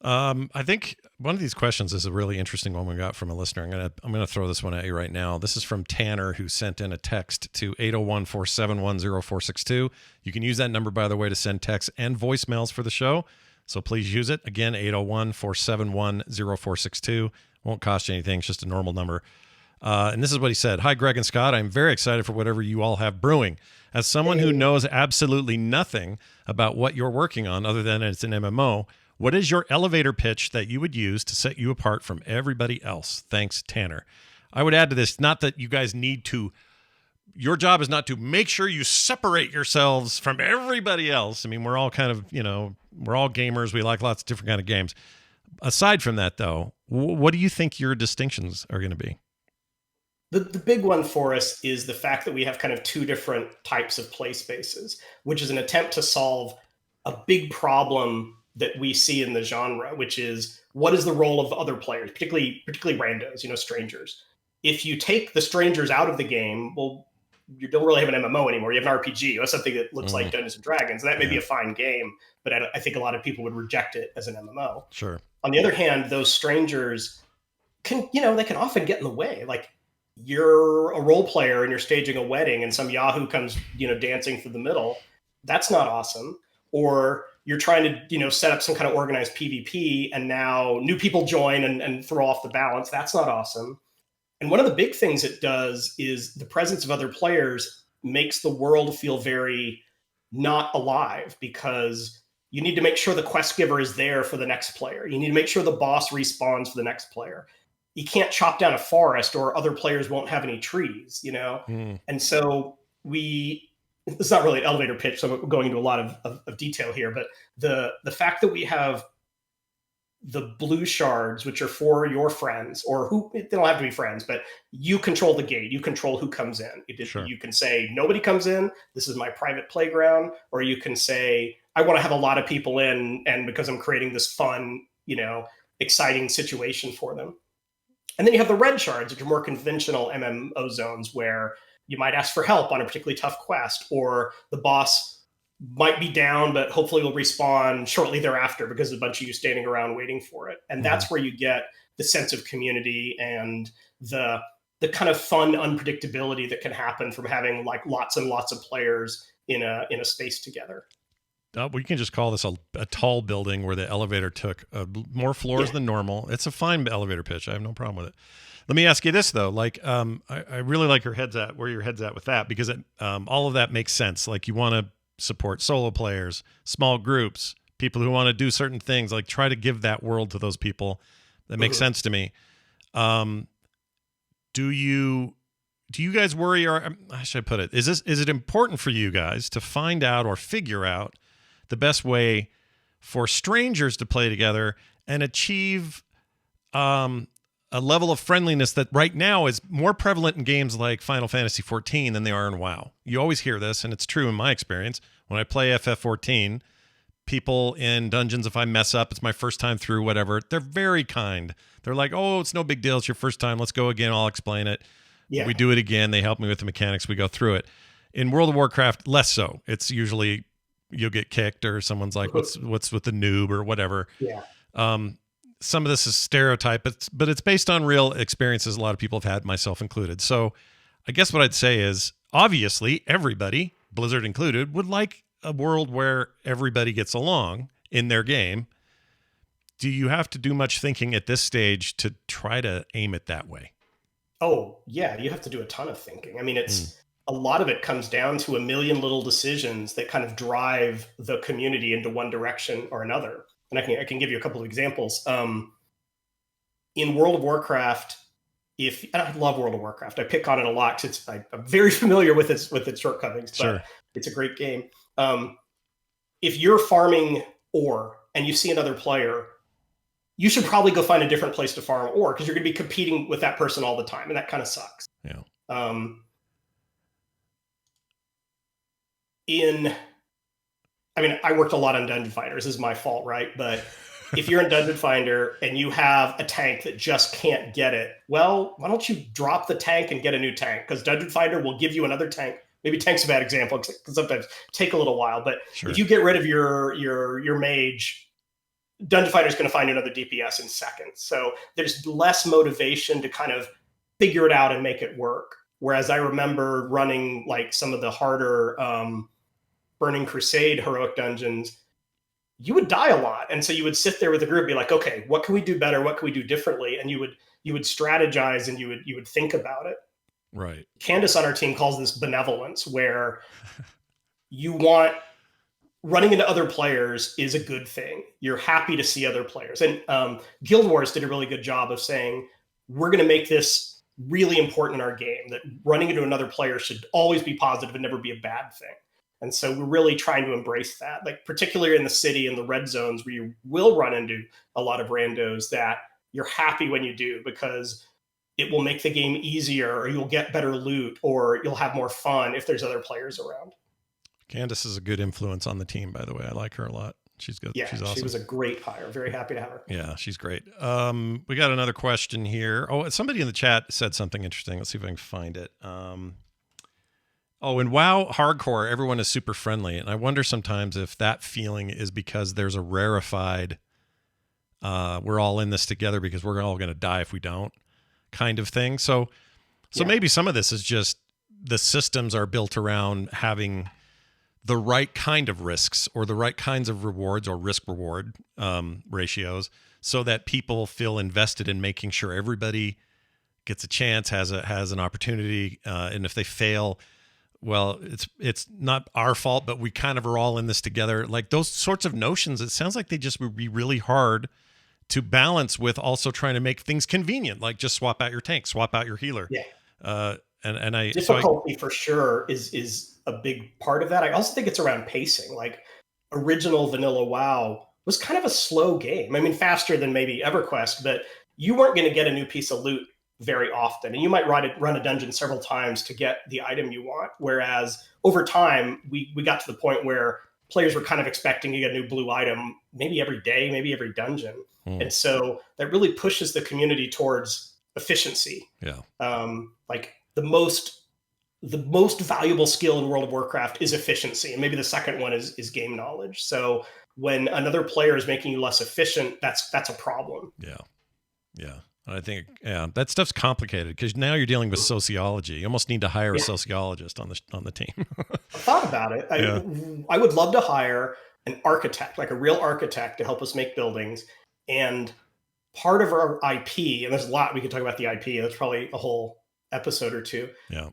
I think one of these questions is a really interesting one we got from a listener. I'm gonna throw this one at you right now. This is from Tanner, who sent in a text to 801-471-0462. You can use that number, by the way, to send texts and voicemails for the show. So please use it. Again, 801-471-0462. Won't cost you anything. It's just a normal number. And this is what he said. Hi, Greg and Scott. I'm very excited for whatever you all have brewing. As someone who knows absolutely nothing about what you're working on other than it's an MMO, what is your elevator pitch that you would use to set you apart from everybody else? Thanks, Tanner. I would add to this, not that you guys need to, your job is not to make sure you separate yourselves from everybody else. I mean, we're all kind of, we're all gamers. We like lots of different kind of games. Aside from that, though, what do you think your distinctions are going to be? The big one for us is the fact that we have kind of two different types of play spaces, which is an attempt to solve a big problem that we see in the genre, which is what is the role of other players, particularly randos, strangers. If you take the strangers out of the game, well, you don't really have an MMO anymore. You have an RPG. You have something that looks like Dungeons and Dragons. That may be a fine game, but I think a lot of people would reject it as an MMO. Sure. On the other hand, those strangers can, they can often get in the way. Like, you're a role player and you're staging a wedding and some Yahoo comes, dancing through the middle. That's not awesome. Or you're trying to, set up some kind of organized PvP and now new people join and throw off the balance. That's not awesome. And one of the big things it does is the presence of other players makes the world feel very not alive, because you need to make sure the quest giver is there for the next player. You need to make sure the boss respawns for the next player. You can't chop down a forest or other players won't have any trees, And so it's not really an elevator pitch, so I'm going into a lot of detail here, but the fact that we have the blue shards, which are for your friends, or who, they don't have to be friends, but you control the gate, you control who comes in. Sure. You can say, nobody comes in, this is my private playground, or you can say, I want to have a lot of people in, and because I'm creating this fun, exciting situation for them. And then you have the red shards, which are more conventional MMO zones where you might ask for help on a particularly tough quest, or the boss might be down, but hopefully will respawn shortly thereafter because there's a bunch of you standing around waiting for it. And that's where you get the sense of community and the kind of fun unpredictability that can happen from having like lots and lots of players in a space together. We can just call this a tall building where the elevator took more floors than normal. It's a fine elevator pitch. I have no problem with it. Let me ask you this, though. Like, I really like where your head's at with that, because all of that makes sense. Like, you want to support solo players, small groups, people who want to do certain things, like try to give that world to those people. That makes sense to me. Do you guys worry, or how should I put it? Is it important for you guys to find out or figure out the best way for strangers to play together and achieve a level of friendliness that right now is more prevalent in games like Final Fantasy XIV than they are in WoW? You always hear this, and it's true in my experience. When I play FF14, people in dungeons, if I mess up, it's my first time through, whatever, they're very kind. They're like, oh, it's no big deal. It's your first time. Let's go again. I'll explain it. Yeah. We do it again. They help me with the mechanics. We go through it. In World of Warcraft, less so. It's usually you'll get kicked, or someone's like, what's with the noob or whatever. Yeah. Some of this is stereotype, but it's based on real experiences a lot of people have had, myself included. So I guess what I'd say is, obviously, everybody, Blizzard included, would like a world where everybody gets along in their game. Do you have to do much thinking at this stage to try to aim it that way? Oh, yeah, you have to do a ton of thinking. I mean, a lot of it comes down to a million little decisions that kind of drive the community into one direction or another. And I can give you a couple of examples. In World of Warcraft, and I love World of Warcraft. I pick on it a lot because I'm very familiar with its shortcomings, but it's a great game. If you're farming ore and you see another player, you should probably go find a different place to farm ore, because you're going to be competing with that person all the time, and that kind of sucks. Yeah. I worked a lot on Dungeon Finders. This is my fault, right? But if you're in Dungeon Finder and you have a tank that just can't get it, well, why don't you drop the tank and get a new tank? Because Dungeon Finder will give you another tank. Maybe tank's a bad example, because sometimes take a little while. But if you get rid of your mage, Dungeon Fighter is going to find another DPS in seconds. So there's less motivation to kind of figure it out and make it work. Whereas I remember running like some of the harder Burning Crusade heroic dungeons, you would die a lot. And so you would sit there with the group, be like, okay, what can we do better? What can we do differently? And you would strategize and you would think about it. Right. Candace on our team calls this benevolence, where you want running into other players is a good thing. You're happy to see other players. And Guild Wars did a really good job of saying, we're going to make this really important in our game, that running into another player should always be positive and never be a bad thing. And so we're really trying to embrace that, like particularly in the city and the red zones where you will run into a lot of randos, that you're happy when you do, because it will make the game easier, or you'll get better loot, or you'll have more fun if there's other players around. Candace is a good influence on the team, by the way. I like her a lot. She's good. Yeah, she's awesome. She was a great hire. Very happy to have her. Yeah, she's great. We got another question here. Oh, somebody in the chat said something interesting. Let's see if I can find it. In WoW Hardcore, everyone is super friendly. And I wonder sometimes if that feeling is because there's a rarefied, we're all in this together because we're all going to die if we don't kind of thing. So maybe some of this is just the systems are built around having the right kind of risks or the right kinds of rewards or risk-reward ratios, so that people feel invested in making sure everybody gets a chance, has an opportunity, and if they fail, well, it's not our fault, but we kind of are all in this together. Like those sorts of notions, it sounds like they just would be really hard to balance with also trying to make things convenient, like just swap out your tank, swap out your healer. Yeah. And difficulty for sure is a big part of that. I also think it's around pacing. Like original vanilla WoW was kind of a slow game. I mean, faster than maybe EverQuest, but you weren't going to get a new piece of loot very often. And you might run a dungeon several times to get the item you want. Whereas over time, we got to the point where players were kind of expecting to get a new blue item maybe every day, maybe every dungeon. And so that really pushes the community towards efficiency. Yeah. Like the most valuable skill in World of Warcraft is efficiency. And maybe the second one is game knowledge. So when another player is making you less efficient, that's a problem. Yeah. Yeah. I think, that stuff's complicated because now you're dealing with sociology. You almost need to hire a sociologist on the team. I thought about it. I would love to hire an architect, like a real architect, to help us make buildings. And part of our IP, and there's a lot we could talk about the IP, that's probably a whole episode or two. Yeah.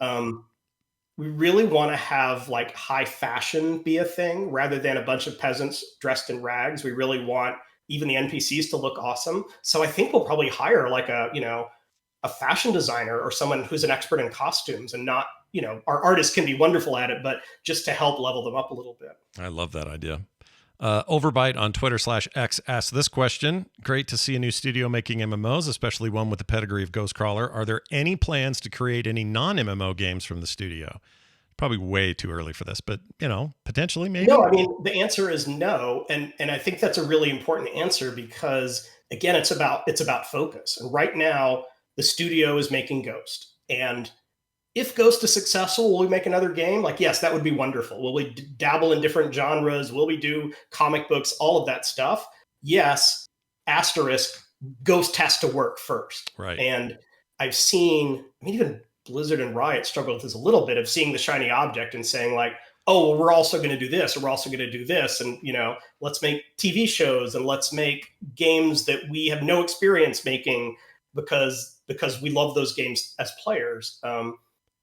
We really want to have like high fashion be a thing rather than a bunch of peasants dressed in rags. We really want even the NPCs to look awesome. So I think we'll probably hire like a fashion designer or someone who's an expert in costumes, and not, our artists can be wonderful at it, but just to help level them up a little bit. I love that idea. Overbite on Twitter/X asked this question. Great to see a new studio making MMOs, especially one with the pedigree of Ghostcrawler. Are there any plans to create any non-MMO games from the studio? Probably way too early for this, but potentially maybe. No, I mean, the answer is no. And I think that's a really important answer because again, it's about focus. And right now the studio is making Ghost. And if Ghost is successful, will we make another game? Like, yes, that would be wonderful. Will we dabble in different genres? Will we do comic books? All of that stuff? Yes, asterisk, Ghost has to work first. Right. And I've seen, even Blizzard and Riot struggle with this a little bit, of seeing the shiny object and saying like, oh, well, we're also going to do this, or we're also going to do this. And, let's make TV shows and let's make games that we have no experience making because we love those games as players.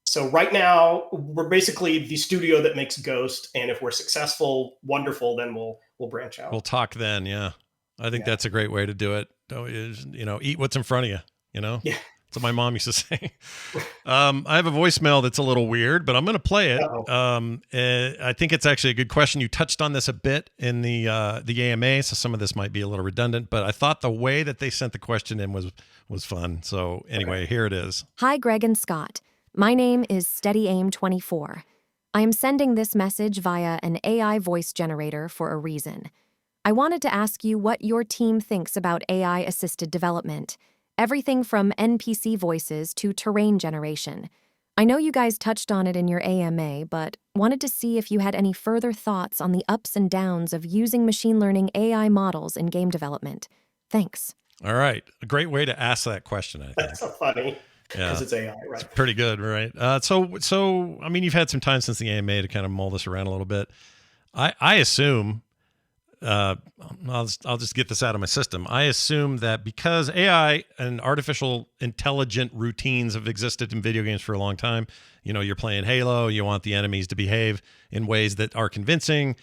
So right now we're basically the studio that makes Ghost. And if we're successful, wonderful, then we'll branch out. We'll talk then. Yeah. I think that's a great way to do it. Eat what's in front of you, Yeah. That's what my mom used to say. I have a voicemail that's a little weird, but I'm going to play it. I think it's actually a good question. You touched on this a bit in the AMA, so some of this might be a little redundant, but I thought the way that they sent the question in was fun. So anyway, Here it is. Hi, Greg and Scott. My name is SteadyAim24. I am sending this message via an AI voice generator for a reason. I wanted to ask you what your team thinks about AI-assisted development. Everything from NPC voices to terrain generation. I know you guys touched on it in your AMA, but wanted to see if you had any further thoughts on the ups and downs of using machine learning AI models in game development. Thanks. All right. A great way to ask that question, I think. That's so funny because Yeah. it's AI, right? It's pretty good, right? So I mean, you've had some time since the AMA to kind of mull this around a little bit. I assume, I'll just get this out of my system. I assume that because AI and artificial intelligent routines have existed in video games for a long time, you're playing Halo, you want the enemies to behave in ways that are convincing.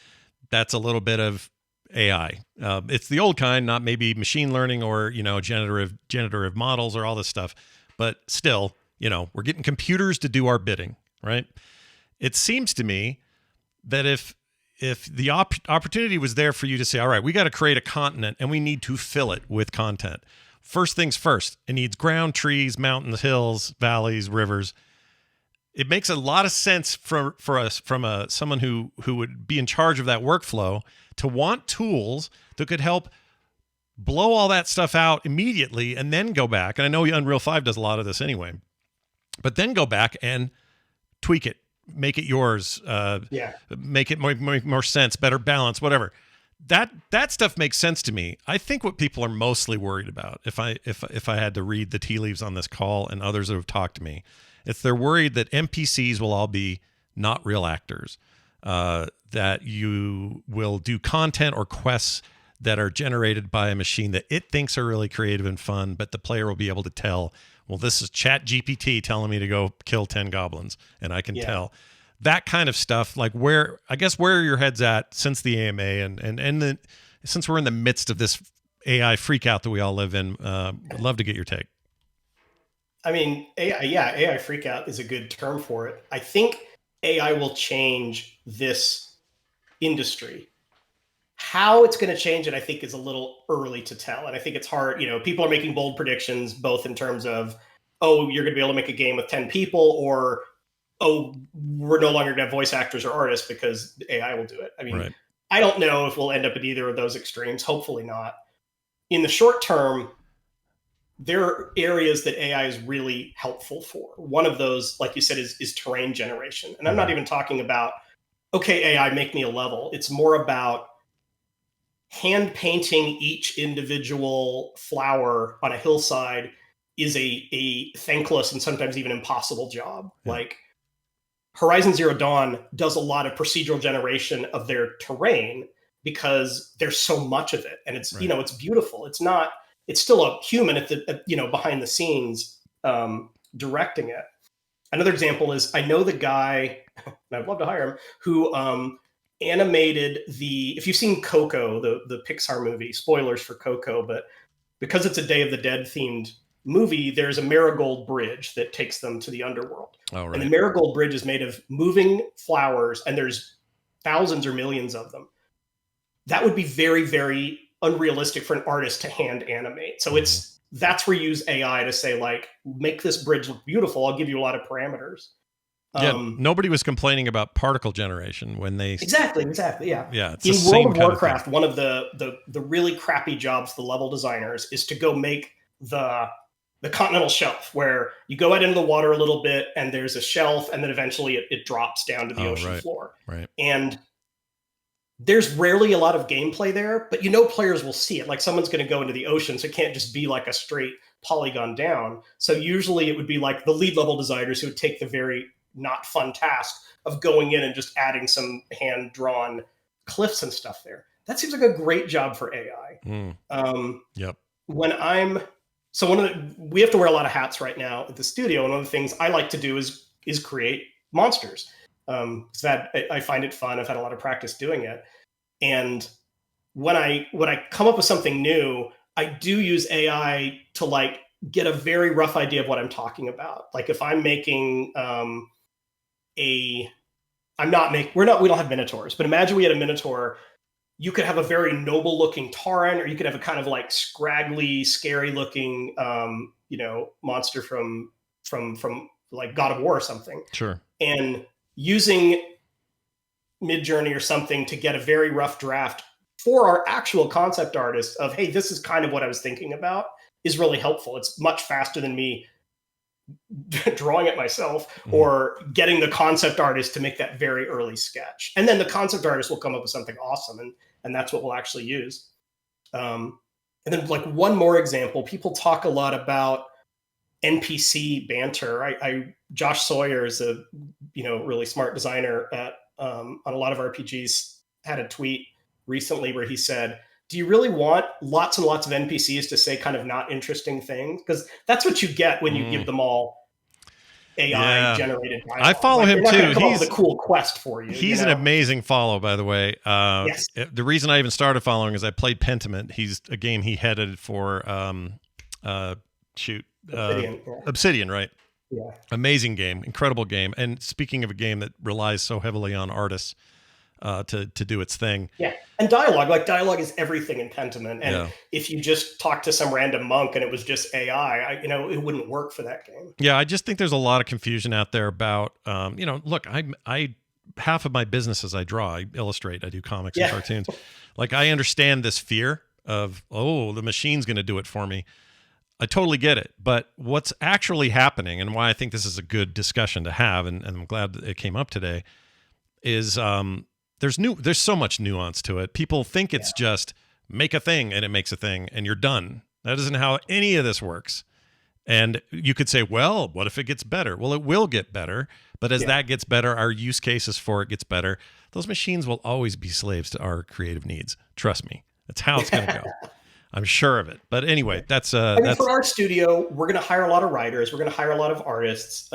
That's a little bit of AI. It's the old kind, not maybe machine learning or, generative models or all this stuff. But still, we're getting computers to do our bidding, right? It seems to me that if the opportunity was there for you to say, all right, we got to create a continent and we need to fill it with content. First things first, it needs ground, trees, mountains, hills, valleys, rivers. It makes a lot of sense for us from someone who would be in charge of that workflow to want tools that could help blow all that stuff out immediately and then go back. And I know Unreal 5 does a lot of this anyway, but then go back and tweak it, make it yours, make it make more sense, better balance, whatever. That stuff makes sense to me. I think what people are mostly worried about, if I had to read the tea leaves on this call and others that have talked to me, it's they're worried that NPCs will all be not real actors, that you will do content or quests that are generated by a machine that it thinks are really creative and fun, but the player will be able to tell, well, this is Chat GPT telling me to go kill 10 goblins, and I can tell. That kind of stuff, like where your head's at since the AMA and since we're in the midst of this AI freak out that we all live in, I'd love to get your take. I mean, AI freak out is a good term for it. I think AI will change this industry. How it's going to change it, I think, is a little early to tell. And I think it's hard. People are making bold predictions, both in terms of, oh, you're going to be able to make a game with 10 people, or, oh, we're no longer going to have voice actors or artists because AI will do it. I mean, right. I don't know if we'll end up at either of those extremes. Hopefully not. In the short term, there are areas that AI is really helpful for. One of those, like you said, is terrain generation. And I'm not even talking about, okay, AI, make me a level. It's more about hand painting each individual flower on a hillside is a thankless and sometimes even impossible job. Yeah. Like Horizon Zero Dawn does a lot of procedural generation of their terrain because there's so much of it, and it's right. It's beautiful. It's still a human at the behind the scenes directing it. Another example is, I know the guy, and I'd love to hire him, who animated if you've seen Coco, the Pixar movie, spoilers for Coco, but because it's a Day of the Dead themed movie, there's a marigold bridge that takes them to the underworld. Oh, right. And the marigold bridge is made of moving flowers, and there's thousands or millions of them. That would be very, very unrealistic for an artist to hand animate. So that's where you use AI to say, like, make this bridge look beautiful. I'll give you a lot of parameters. Yeah, nobody was complaining about particle generation when they exactly yeah. It's in World of Warcraft, one of the really crappy jobs for the level designers is to go make the continental shelf, where you go out into the water a little bit and there's a shelf, and then eventually it drops down to the ocean floor. Right. And there's rarely a lot of gameplay there, but players will see it. Like, someone's going to go into the ocean, so it can't just be like a straight polygon down. So usually it would be like the lead level designers who would take the very not fun task of going in and just adding some hand-drawn cliffs and stuff there. That seems like a great job for AI. Yep. We have to wear a lot of hats right now at the studio, and one of the things I like to do is create monsters. That I find it fun. I've had a lot of practice doing it. And when I come up with something new, I do use AI to get a very rough idea of what I'm talking about. Like, if I'm making we don't have minotaurs, but imagine we had a minotaur. You could have a very noble looking tauren, or you could have a kind of like scraggly, scary looking monster from like God of War or something. Sure. And using Midjourney or something to get a very rough draft for our actual concept artist of, hey, this is kind of what I was thinking about, is really helpful. It's much faster than me drawing it myself or getting the concept artist to make that very early sketch. And then the concept artist will come up with something awesome. And that's what we'll actually use. And then like one more example, people talk a lot about NPC banter. Josh Sawyer is a, really smart designer on a lot of RPGs, had a tweet recently where he said, do you really want lots and lots of NPCs to say kind of not interesting things? Because that's what you get when you give them all AI generated dialogue. I follow him too. He's a cool quest for you. He's an amazing follow, by the way. Yes. The reason I even started following is I played Pentiment. He's a game he headed for Obsidian, right? Yeah. Amazing game, incredible game. And speaking of a game that relies so heavily on artists to do its thing. Yeah. And dialogue is everything in Pentiment. And if you just talk to some random monk and it was just AI, it wouldn't work for that game. Yeah, I just think there's a lot of confusion out there about, look, I half of my business is I draw, I illustrate, I do comics and cartoons. Like I understand this fear of, the machine's going to do it for me. I totally get it. But what's actually happening and why I think this is a good discussion to have, and I'm glad that it came up today, is there's so much nuance to it. People think it's just make a thing and it makes a thing and you're done. That isn't how any of this works. And you could say, well, what if it gets better? Well, it will get better. But as that gets better, our use cases for it gets better. Those machines will always be slaves to our creative needs. Trust me. That's how it's going to go. I'm sure of it. But anyway, that's for our studio, we're going to hire a lot of writers. We're going to hire a lot of artists.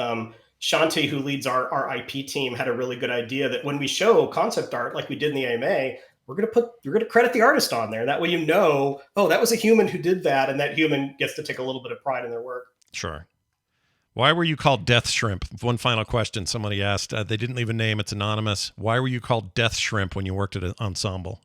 Shanti, who leads our IP team, had a really good idea that when we show concept art, like we did in the AMA, we're going to credit the artist on there. That way, that was a human who did that. And that human gets to take a little bit of pride in their work. Sure. Why were you called Death Shrimp? One final question somebody asked. They didn't leave a name. It's anonymous. Why were you called Death Shrimp when you worked at an Ensemble?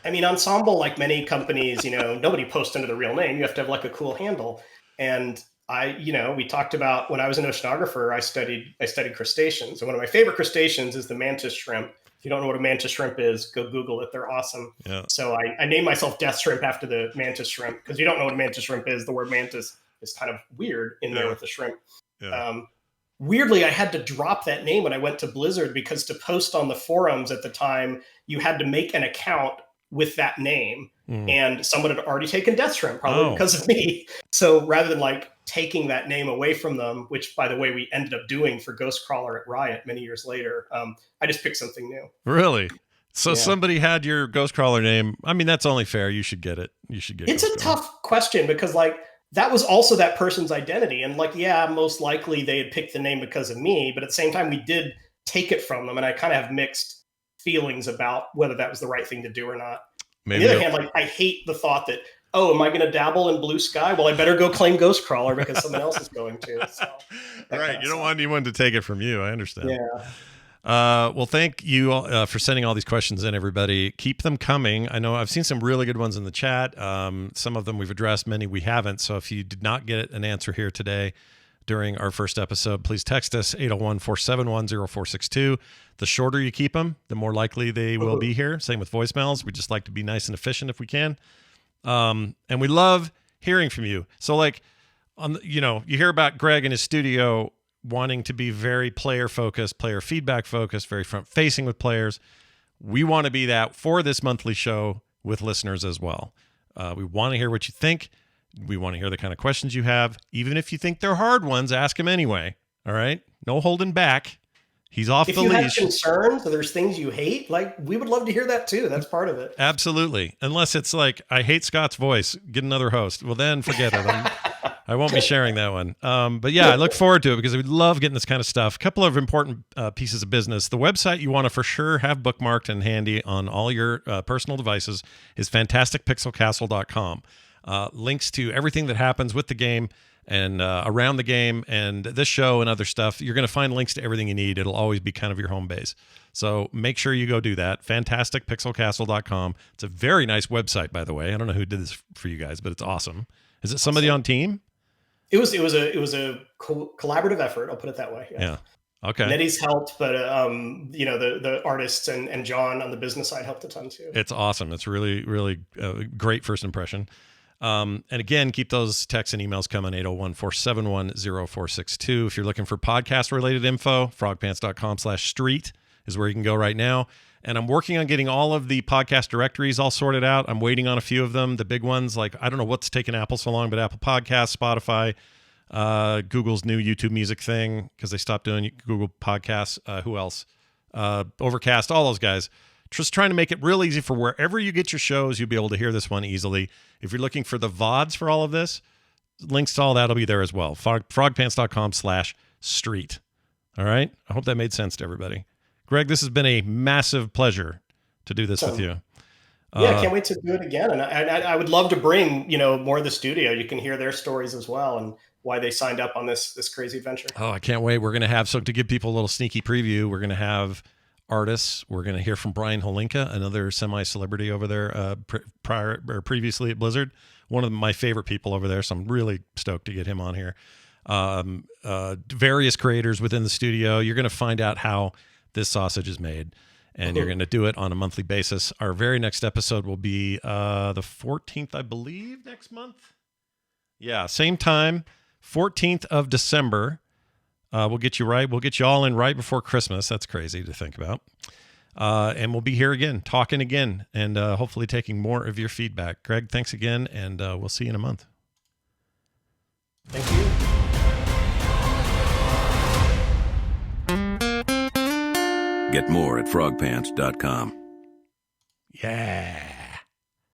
I mean, Ensemble, like many companies, nobody posts under the real name. You have to have like a cool handle. And we talked about when I was an oceanographer, I studied crustaceans. And one of my favorite crustaceans is the mantis shrimp. If you don't know what a mantis shrimp is, go Google it. They're awesome. Yeah. So I named myself Death Shrimp after the mantis shrimp, because you don't know what a mantis shrimp is. The word mantis is kind of weird in there with the shrimp. Yeah. Weirdly, I had to drop that name when I went to Blizzard, because to post on the forums at the time, you had to make an account with that name. And someone had already taken Death Shrimp, probably because of me. So rather than like taking that name away from them, which by the way, we ended up doing for Ghostcrawler at Riot many years later, I just picked something new. Really? So somebody had your Ghostcrawler name. I mean, that's only fair. You should get it. You should get it. It's a tough question, because like that was also that person's identity. And like, most likely they had picked the name because of me, but at the same time, we did take it from them. And I kind of have mixed feelings about whether that was the right thing to do or not. Maybe. On the other hand, like I hate the thought that, am I going to dabble in blue sky? Well, I better go claim Ghostcrawler because someone else is going to. So, right. You don't want anyone to take it from you. I understand. Yeah. Well, thank you for sending all these questions in, everybody. Keep them coming. I know I've seen some really good ones in the chat. Some of them we've addressed, many we haven't. So if you did not get an answer here today during our first episode, please text us 801-471-0462. The shorter you keep them, the more likely they will be here. Same with voicemails. We just like to be nice and efficient if we can. And we love hearing from you. So like, you hear about Greg in his studio wanting to be very player focused, player feedback focused, very front facing with players. We want to be that for this monthly show with listeners as well. We want to hear what you think. We want to hear the kind of questions you have. Even if you think they're hard ones, ask them anyway. All right? No holding back. He's off the leash. If you have concerns or there's things you hate, like we would love to hear that too. That's part of it. Absolutely. Unless it's like, I hate Scott's voice, get another host. Well, then forget it. I won't be sharing that one. But yeah, I look forward to it because we love getting this kind of stuff. A couple of important pieces of business. The website you want to for sure have bookmarked and handy on all your personal devices is fantasticpixelcastle.com. Links to everything that happens with the game and around the game and this show and other stuff. You're going to find links to everything you need. It'll always be kind of your home base. So make sure you go do that. fantasticpixelcastle.com. It's a very nice website, by the way. I don't know who did this for you guys, but it's awesome. Is it somebody on team? It was a collaborative effort. I'll put it that way. Yeah. Okay. Nettie's helped, but the artists and John on the business side helped a ton too. It's awesome. It's really, really great first impression. And again, keep those texts and emails coming, 801-471-0462. If you're looking for podcast-related info, frogpants.com/street is where you can go right now. And I'm working on getting all of the podcast directories all sorted out. I'm waiting on a few of them. The big ones, like, I don't know what's taking Apple so long, but Apple Podcasts, Spotify, Google's new YouTube music thing, because they stopped doing Google Podcasts. Who else? Overcast, all those guys. Just trying to make it real easy for wherever you get your shows, you'll be able to hear this one easily. If you're looking for the VODs for all of this, links to all that will be there as well. frogpants.com/street. All right? I hope that made sense to everybody. Greg, this has been a massive pleasure to do this with you. Yeah, I can't wait to do it again. And I would love to bring, more of the studio. You can hear their stories as well and why they signed up on this crazy adventure. Oh, I can't wait. We're going to have, so to give people a little sneaky preview, we're going to have artists. We're going to hear from Brian Holinka, another semi-celebrity over there previously at Blizzard. One of my favorite people over there, so I'm really stoked to get him on here. Various creators within the studio. You're going to find out how this sausage is made, and you're going to do it on a monthly basis. Our very next episode will be the 14th, I believe, next month. Yeah, same time, 14th of December. We'll get you right. We'll get you all in right before Christmas. That's crazy to think about. And we'll be here again, talking again, and hopefully taking more of your feedback. Greg, thanks again, and we'll see you in a month. Thank you. Get more at frogpants.com. Yeah.